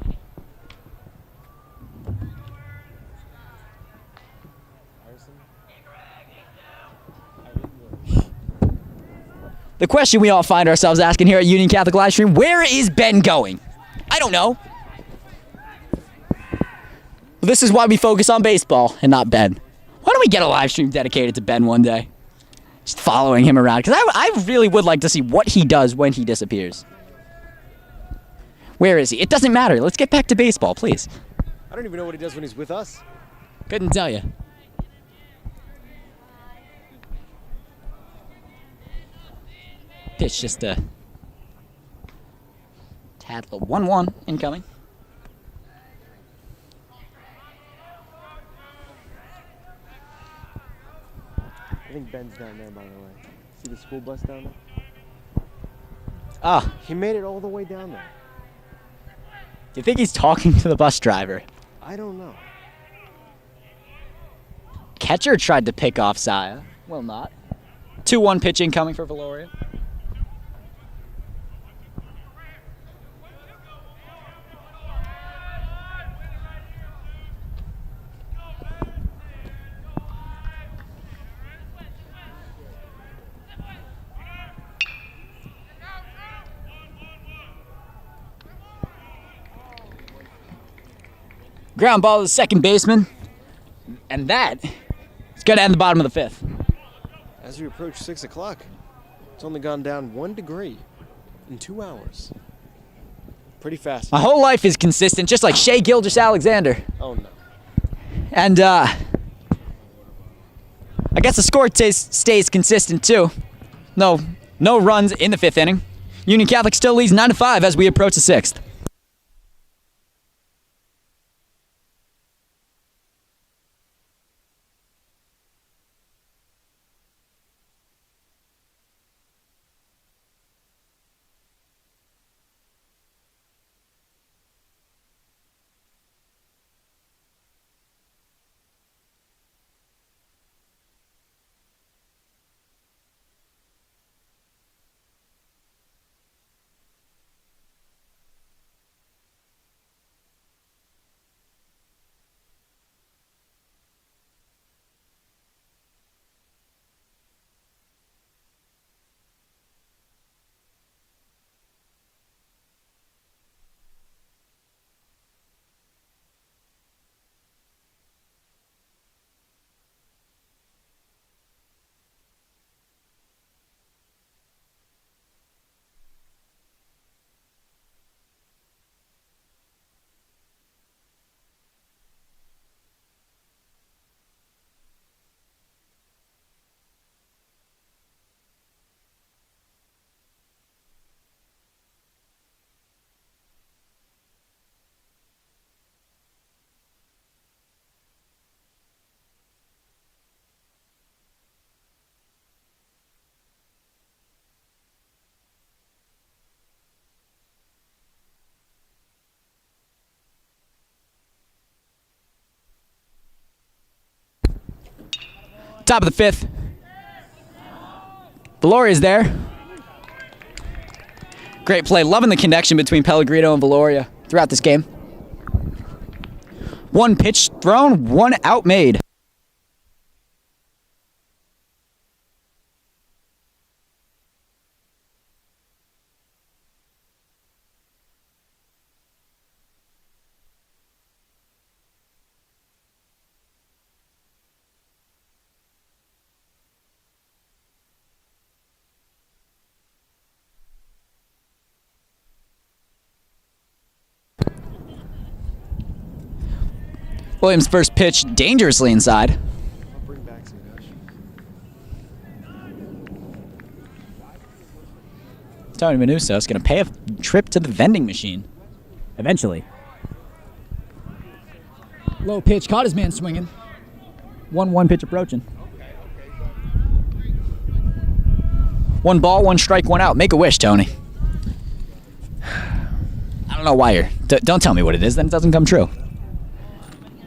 The question we all find ourselves asking here at Union Catholic Livestream, where is Ben going? I don't know. Well, this is why we focus on baseball and not Ben. Why don't we get a live stream dedicated to Ben one day? Just following him around, because I really would like to see what he does when he disappears. Where is he? It doesn't matter. Let's get back to baseball, please. I don't even know what he does when he's with us. Couldn't tell you. Pitch just a tad low. 1-1 incoming. I think Ben's down there, by the way. See the school bus down there? Ah, He made it all the way down there. do you think he's talking to the bus driver? I don't know. Catcher tried to pick off Saya. Will not. 2-1 pitch incoming for Valoria. Ground ball to the second baseman. And that is going to end the bottom of the fifth. As we approach 6 o'clock, it's only gone down 1 degree in 2 hours. Pretty fast. My whole life is consistent, just like Shea Gilgeous-Alexander. Oh, no. And I guess the score stays consistent too. No runs in the fifth inning. Union Catholic still leads 9-5 as we approach the sixth. Top of the fifth. Valoria's there. Great play. Loving the connection between Pellegrino and Valoria throughout this game. 1 pitch thrown, 1 out made. Williams' first pitch dangerously inside. I'll bring back some guys. Tony Menuso is going to pay a trip to the vending machine. Eventually. Low pitch, caught his man swinging. 1-1 pitch approaching. 1 ball, 1 strike, 1 out. Make a wish, Tony. I don't know why you're... Don't tell me what it is, then it doesn't come true.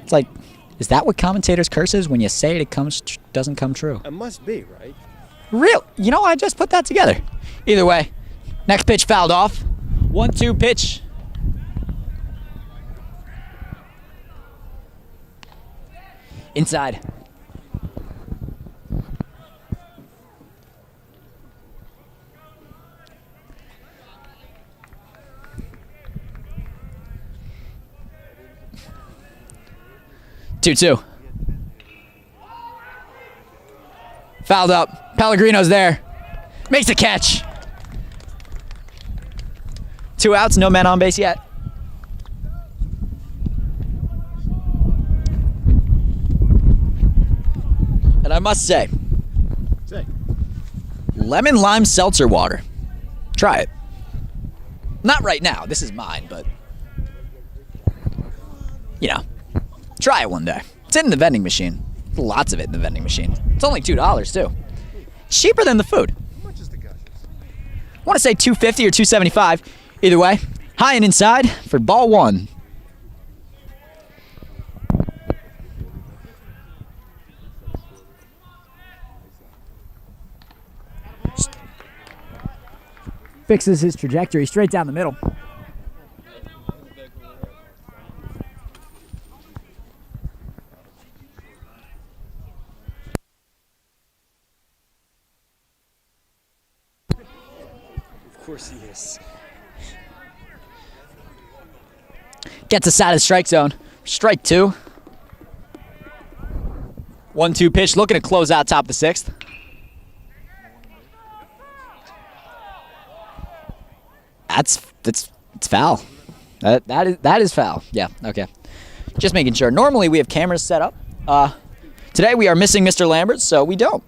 It's like, is that what commentators' curse is? When you say it, doesn't come true. It must be, right? Real. You know, I just put that together. Either way, next pitch fouled off. 1-2 pitch. Inside. Two. Fouled up. Pellegrino's there. Makes the catch. 2 outs, no men on base yet. And I must say, lemon lime seltzer water. Try it. Not right now. This is mine, but you know, try it one day. It's in the vending machine. Lots of it in the vending machine. It's only $2 too. Cheaper than the food. How much is the gushers? I want to say $2.50 or $2.75. Either way, high and inside for ball 1. Fixes his trajectory straight down the middle. Of course he is. Gets us out of the strike zone. Strike 2. 1-2 pitch, looking to close out top of the 6th. It's foul. That is foul. Yeah, okay. Just making sure. Normally we have cameras set up. Today we are missing Mr. Lambert, so we don't.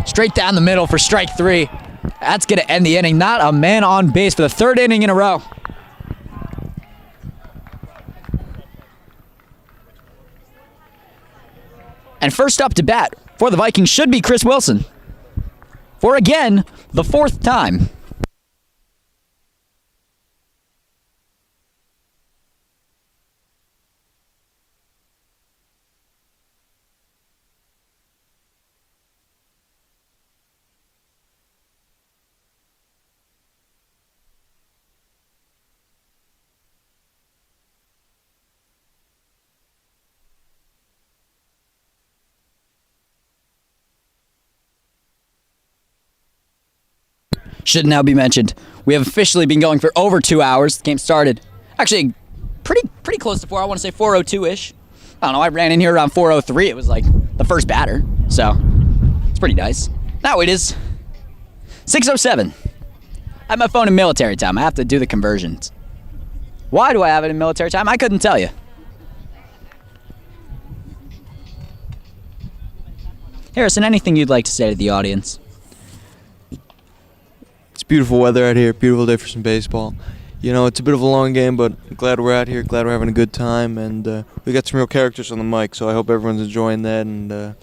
Straight down the middle for strike 3. That's going to end the inning. Not a man on base for the 3rd inning in a row. And first up to bat for the Vikings should be Chris Wilson. For again, the 4th time. Should now be mentioned, we have officially been going for over 2 hours. The game started actually pretty close to 4. I want to say 4:02-ish. I don't know. I ran in here around 4:03. It was like the first batter, so it's pretty nice. Now it is 6:07. I have my phone in military time. I have to do the conversions. Why do I have it in military time? I couldn't tell you. Harrison, anything you'd like to say to the audience? It's beautiful weather out here. Beautiful day for some baseball. You know, it's a bit of a long game, but I'm glad we're out here. Glad we're having a good time, and we got some real characters on the mic. So I hope everyone's enjoying that. And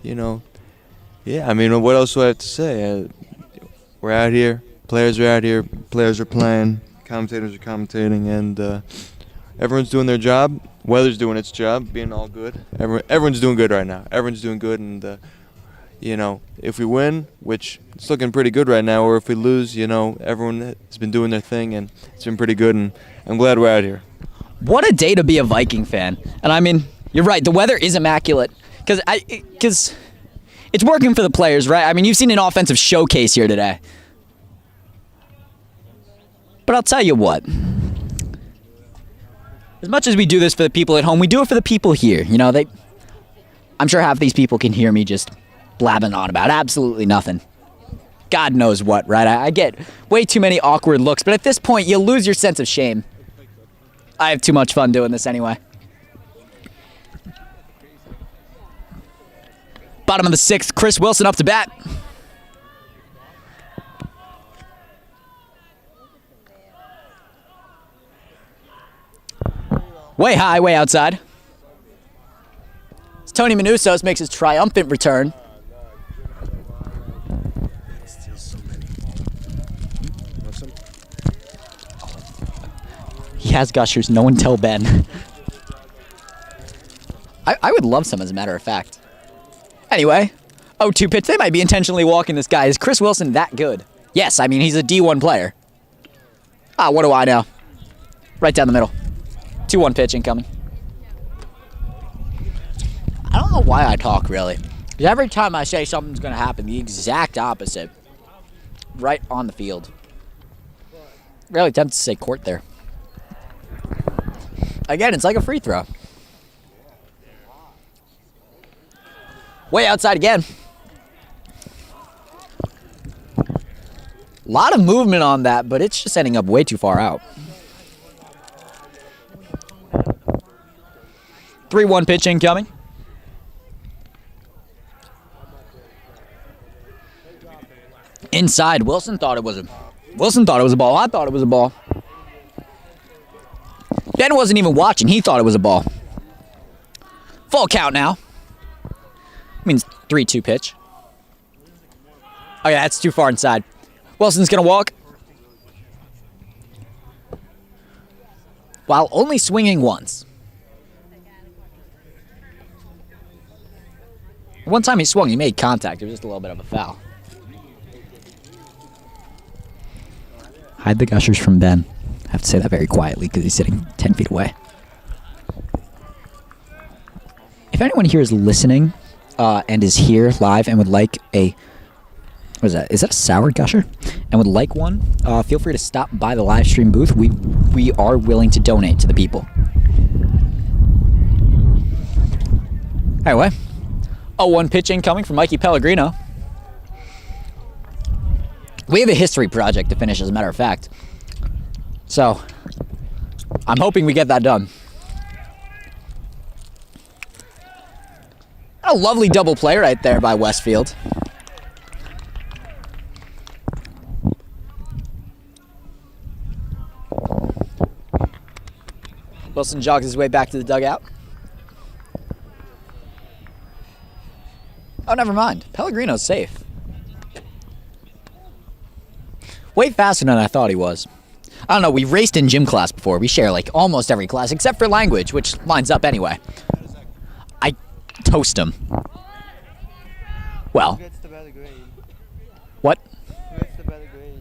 you know, yeah. I mean, what else do I have to say? We're out here. Players are out here. Players are playing. Commentators are commentating, and everyone's doing their job. Weather's doing its job, being all good. Everyone's doing good right now. Everyone's doing good, and you know, if we win, which it's looking pretty good right now, or if we lose, you know, everyone has been doing their thing, and it's been pretty good, and I'm glad we're out here. What a day to be a Viking fan. And I mean, you're right, the weather is immaculate, because it's working for the players, right? I mean, you've seen an offensive showcase here today. But I'll tell you what. As much as we do this for the people at home, we do it for the people here. You know, I'm sure half these people can hear me just blabbing on about absolutely nothing. God knows what, right? I get way too many awkward looks, but at this point, you lose your sense of shame. I have too much fun doing this anyway. Bottom of the 6th, Chris Wilson up to bat. Way high, way outside. Tony Manusos makes his triumphant return. He has gushers, no one tell Ben. I would love some, as a matter of fact. Anyway, 0-2 pitch. They might be intentionally walking this guy. Is Chris Wilson that good? Yes, I mean, he's a D1 player. What do I know? Right down the middle. 2-1 pitch incoming. I don't know why I talk, really. Because every time I say something's going to happen, the exact opposite. Right on the field. Really tempted to say court there. Again, it's like a free throw. Way outside again. A lot of movement on that, but it's just ending up way too far out. 3-1 pitch incoming. Inside, Wilson thought it was a ball. I thought it was a ball. Ben wasn't even watching. He thought it was a ball. Full count now. Means 3-2 pitch. Oh yeah, that's too far inside. Wilson's gonna walk. While only swinging once. One time he swung, he made contact. It was just a little bit of a foul. Hide the gushers from Ben. I have to say that very quietly because he's sitting 10 feet away. If anyone here is listening and is here live and would like a... What is that? Is that a sour gusher? And would like one, feel free to stop by the live stream booth. We are willing to donate to the people. Anyway, 0-1 pitch incoming from Mikey Pellegrino. We have a history project to finish, as a matter of fact. So, I'm hoping we get that done. A lovely double play right there by Westfield. Wilson jogs his way back to the dugout. Oh, never mind. Pellegrino's safe. Way faster than I thought he was. I don't know, we raced in gym class before. We share like almost every class except for language, which lines up anyway. I toast him. Well. Who gets the better grade? What? Who gets the better grades?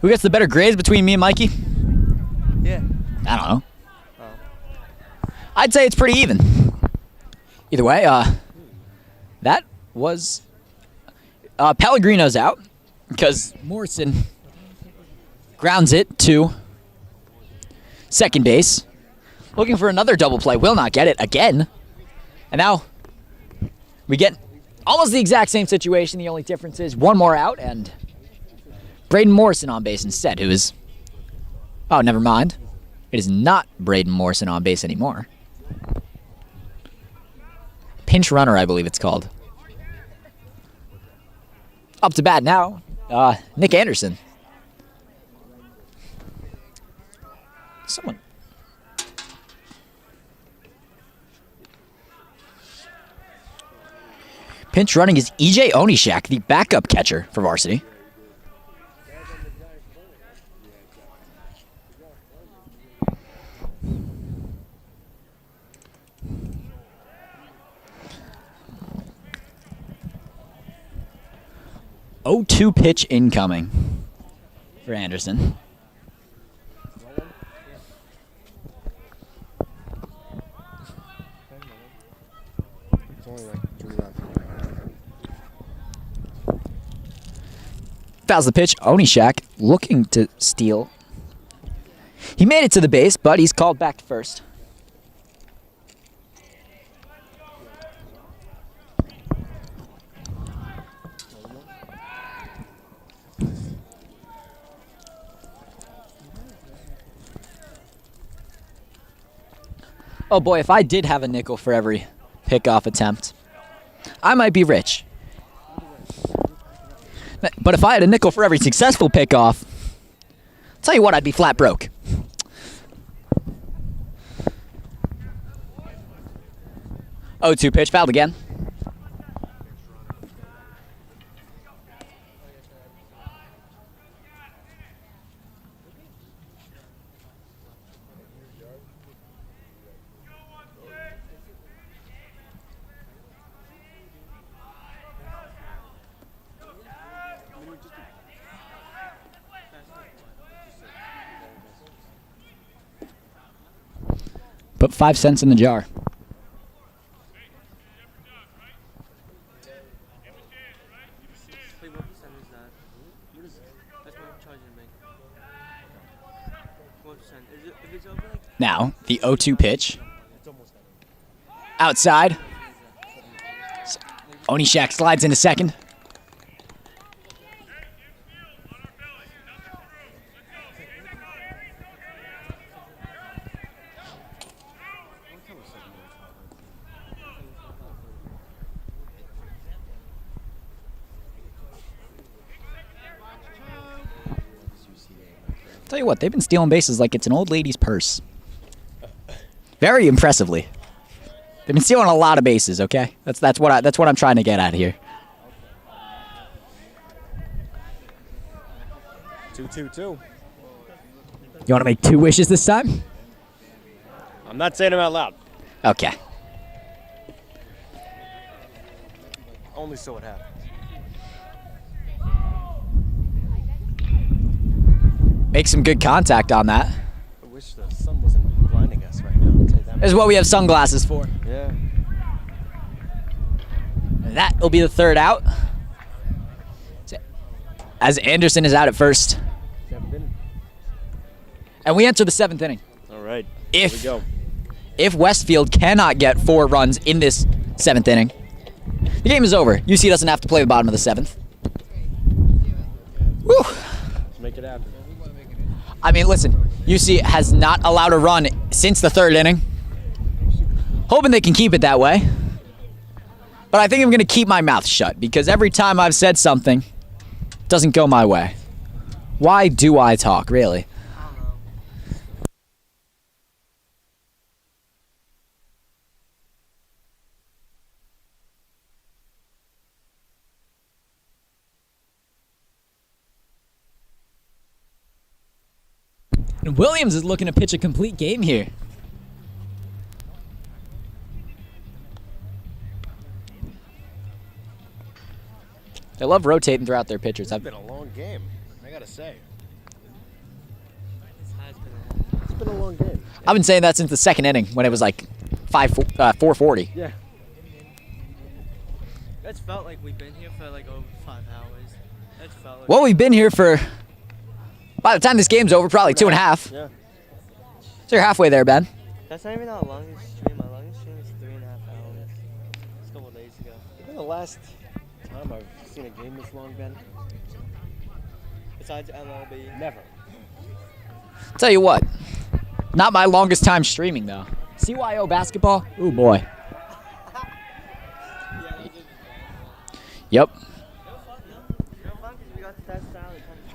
Who gets the better grades between me and Mikey? Yeah. I don't know. Oh. I'd say it's pretty even. Either way, that was Pellegrino's out because Morrison grounds it to second base. Looking for another double play. Will not get it again. And now we get almost the exact same situation. The only difference is one more out and Braden Morrison on base instead, who is... Oh, never mind. It is not Braden Morrison on base anymore. Pinch runner, I believe it's called. Up to bat now, Nick Anderson. Someone. Pinch running is EJ Onishak, the backup catcher for Varsity. Oh, 2 pitch incoming for Anderson. Fouls the pitch. Onishak looking to steal. He made it to the base, but he's called back to first. Oh boy, if I did have a nickel for every pickoff attempt, I might be rich. But if I had a nickel for every successful pickoff, I'll tell you what, I'd be flat broke. Oh, 2 pitch, fouled again. Put 5 cents in the jar. Wait, what percent is that? That's what I'm charging me. What percent? Is it, if it's over like Now, the 0-2 pitch. Outside. Onishak slides into second. Tell you what, they've been stealing bases like it's an old lady's purse. Very impressively. They've been stealing a lot of bases, okay? That's what I'm trying to get at here. 2-2-2. You want to make 2 wishes this time? I'm not saying them out loud. Okay. Only so it happens. Make some good contact on that. I wish the sun wasn't blinding us right now. I'll tell you that. This is what we have sunglasses for. Yeah. And that will be the 3rd out. As Anderson is out at first. 7th inning. And we enter the 7th inning. All right. If Here we go. If Westfield cannot get 4 runs in this 7th inning, the game is over. UC doesn't have to play the bottom of the 7th. Woo. Let's make it happen. I mean, listen, UC has not allowed a run since the 3rd inning. Hoping they can keep it that way. But I think I'm going to keep my mouth shut because every time I've said something, it doesn't go my way. Why do I talk, really? And Williams is looking to pitch a complete game here. They love rotating throughout their pitchers. It's been a long game, I gotta say. it has been It's been a long game. I've been saying that since the 2nd inning when it was like 4:40. Yeah. That's felt like we've been here for like over 5 hours. That's felt like Well, we've been here for, by the time this game's over, probably 2.5. Yeah. So you're halfway there, Ben. That's not even our longest stream. Our longest stream is 3.5 hours. It's a couple days ago. When the last time I've seen a game this long, Ben? Besides MLB. Never. Tell you what, not my longest time streaming though. CYO basketball? Ooh boy. Yep.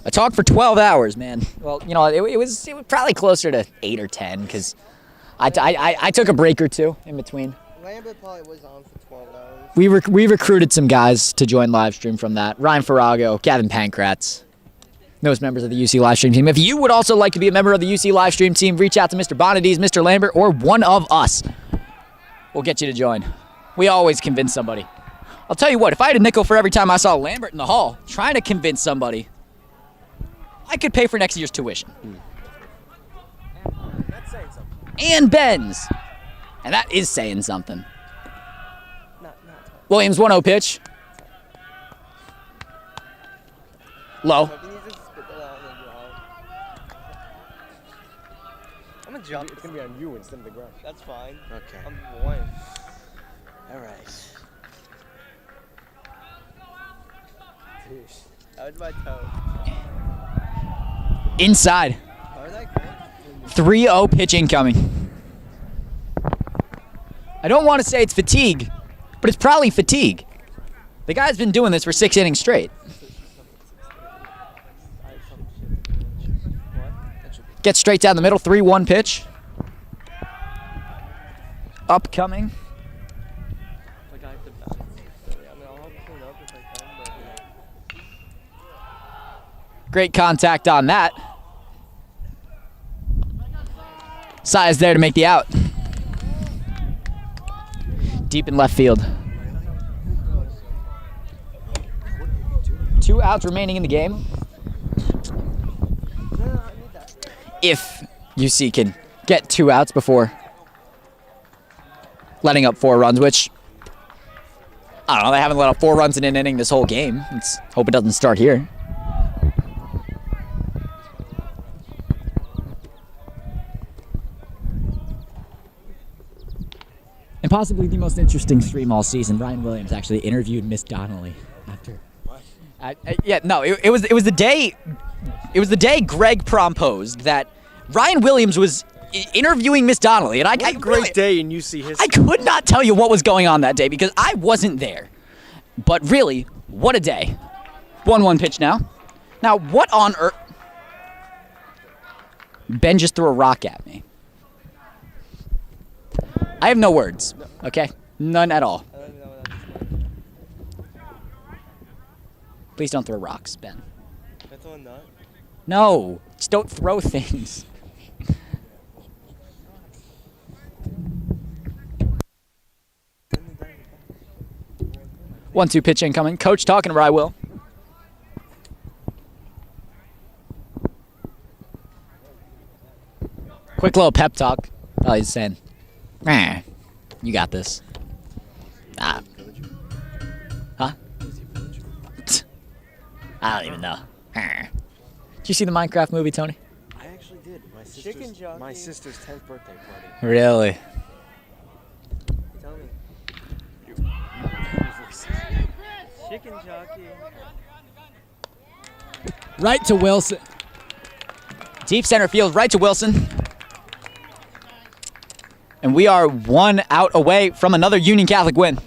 I talked for 12 hours, man. Well, you know, it was probably closer to 8 or 10 because I took a break or 2 in between. Lambert probably was on for 12 hours. We recruited some guys to join live stream from that. Ryan Farrago, Gavin Pankratz, those members of the UC live stream team. If you would also like to be a member of the UC live stream team, reach out to Mr. Bonadies, Mr. Lambert, or one of us. We'll get you to join. We always convince somebody. I'll tell you what, if I had a nickel for every time I saw Lambert in the hall trying to convince somebody, I could pay for next year's tuition. That's saying something. And Ben's. And that is saying something. Not Williams 1-0 pitch. Low. Can you just spit that out and then draw? I'm gonna jump. It's gonna be on you instead of the ground. That's fine. Okay. I'm warm. All right. That was my toe. Inside. How was that good? 3-0 pitch incoming. I don't want to say it's fatigue, but it's probably fatigue. The guy's been doing this for 6 innings straight. Gets straight down the middle, 3-1 pitch. Upcoming. Great contact on that. Saya's there to make the out. Deep in left field. 2 outs remaining in the game. If UC can get 2 outs before letting up 4 runs, which, I don't know, they haven't let up 4 runs in an inning this whole game. Let's hope it doesn't start here. And possibly the most interesting stream all season, Ryan Williams actually interviewed Miss Donnelly after. It was the day. It was the day Greg proposed that Ryan Williams was interviewing Miss Donnelly, and What a great day in UC history. I could not tell you what was going on that day because I wasn't there. But really, what a day! 1-1 pitch now. Now, what on earth? Ben just threw a rock at me. I have no words, okay? None at all. Please don't throw rocks, Ben. That's all not. No, just don't throw things. 1-2 pitch incoming. Coach talking to Rye Will. Quick little pep talk. Oh, he's saying, you got this. Huh? I don't even know. Did you see the Minecraft movie, Tony? I actually did. Chicken My sister's 10th birthday party. Really? Tell me. Chicken jockey. Right to Wilson. Deep center field, right to Wilson. And we are 1 out away from another Union Catholic win.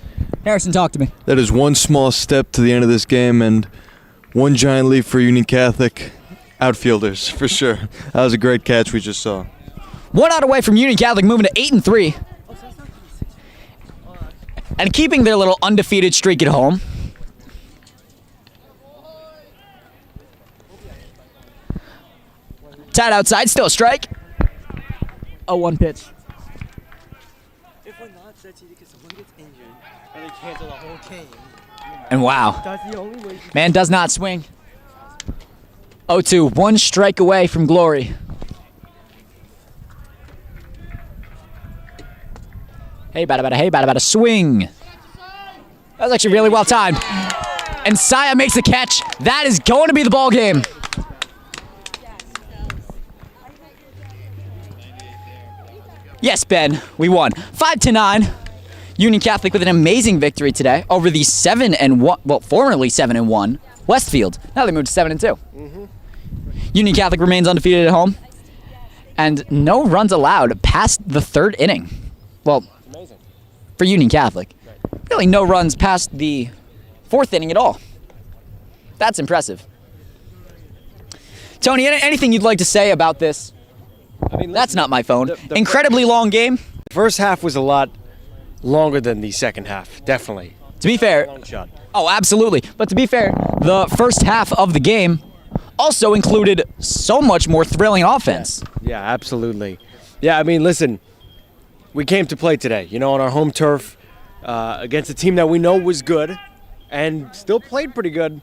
Harrison, talk to me. That is one small step to the end of this game and one giant leap for Union Catholic outfielders, for sure. That was a great catch we just saw. 1 out away from Union Catholic, moving to 8-3. And keeping their little undefeated streak at home. Tied outside, still a strike. 0-1 pitch. If we're not set because someone gets injured and they cancel the whole game. And wow, That's the only way. man does not swing. 0-2, 1 strike away from glory. Hey, bada, swing. That was actually really well timed. And Saya makes the catch. That is going to be the ball game. Yes, Ben, we won 5-9. Union Catholic with an amazing victory today over the 7-1, well, formerly 7-1 Westfield. Now they moved to 7-2. Union Catholic remains undefeated at home, and no runs allowed past the 3rd inning. Well, Amazing. for Union Catholic, really no runs past the 4th inning at all. That's impressive. Tony, anything you'd like to say about this? I mean, That's not my phone. the Incredibly long game. first half was a lot longer than the second half, definitely. To be fair, Long shot. oh, absolutely. But to be fair, the first half of the game also included so much more thrilling offense. Yeah, absolutely. Yeah, I mean, listen, we came to play today, on our home turf against a team that we know was good and still played pretty good,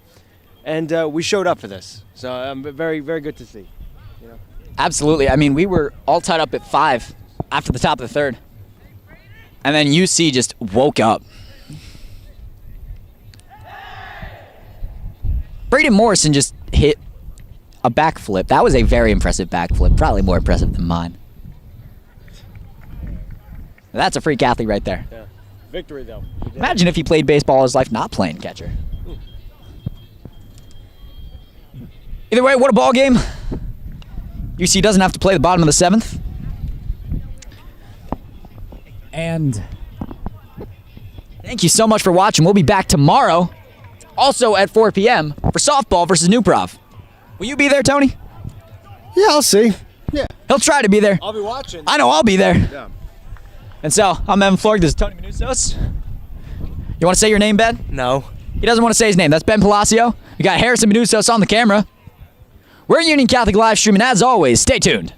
and we showed up for this. So very, very good to see. Absolutely. I mean, we were all tied up at 5 after the top of the 3rd. And then UC just woke up. Braden Morrison just hit a backflip. That was a very impressive backflip. Probably more impressive than mine. That's a freak athlete right there. Yeah. Victory, though. Imagine if he played baseball all his life not playing catcher. Either way, what a ball game. UC doesn't have to play the bottom of the 7th. And Thank you so much for watching. We'll be back tomorrow, also at 4 p.m. for softball versus New Prov. Will you be there, Tony? Yeah, I'll see. Yeah. He'll try to be there. I'll be watching. I know I'll be there. Yeah. And so, I'm Evan Florg. This is Tony Manusos. You want to say your name, Ben? No. He doesn't want to say his name. That's Ben Palacio. We got Harrison Manusos on the camera. We're Union Catholic live streaming. As always, stay tuned.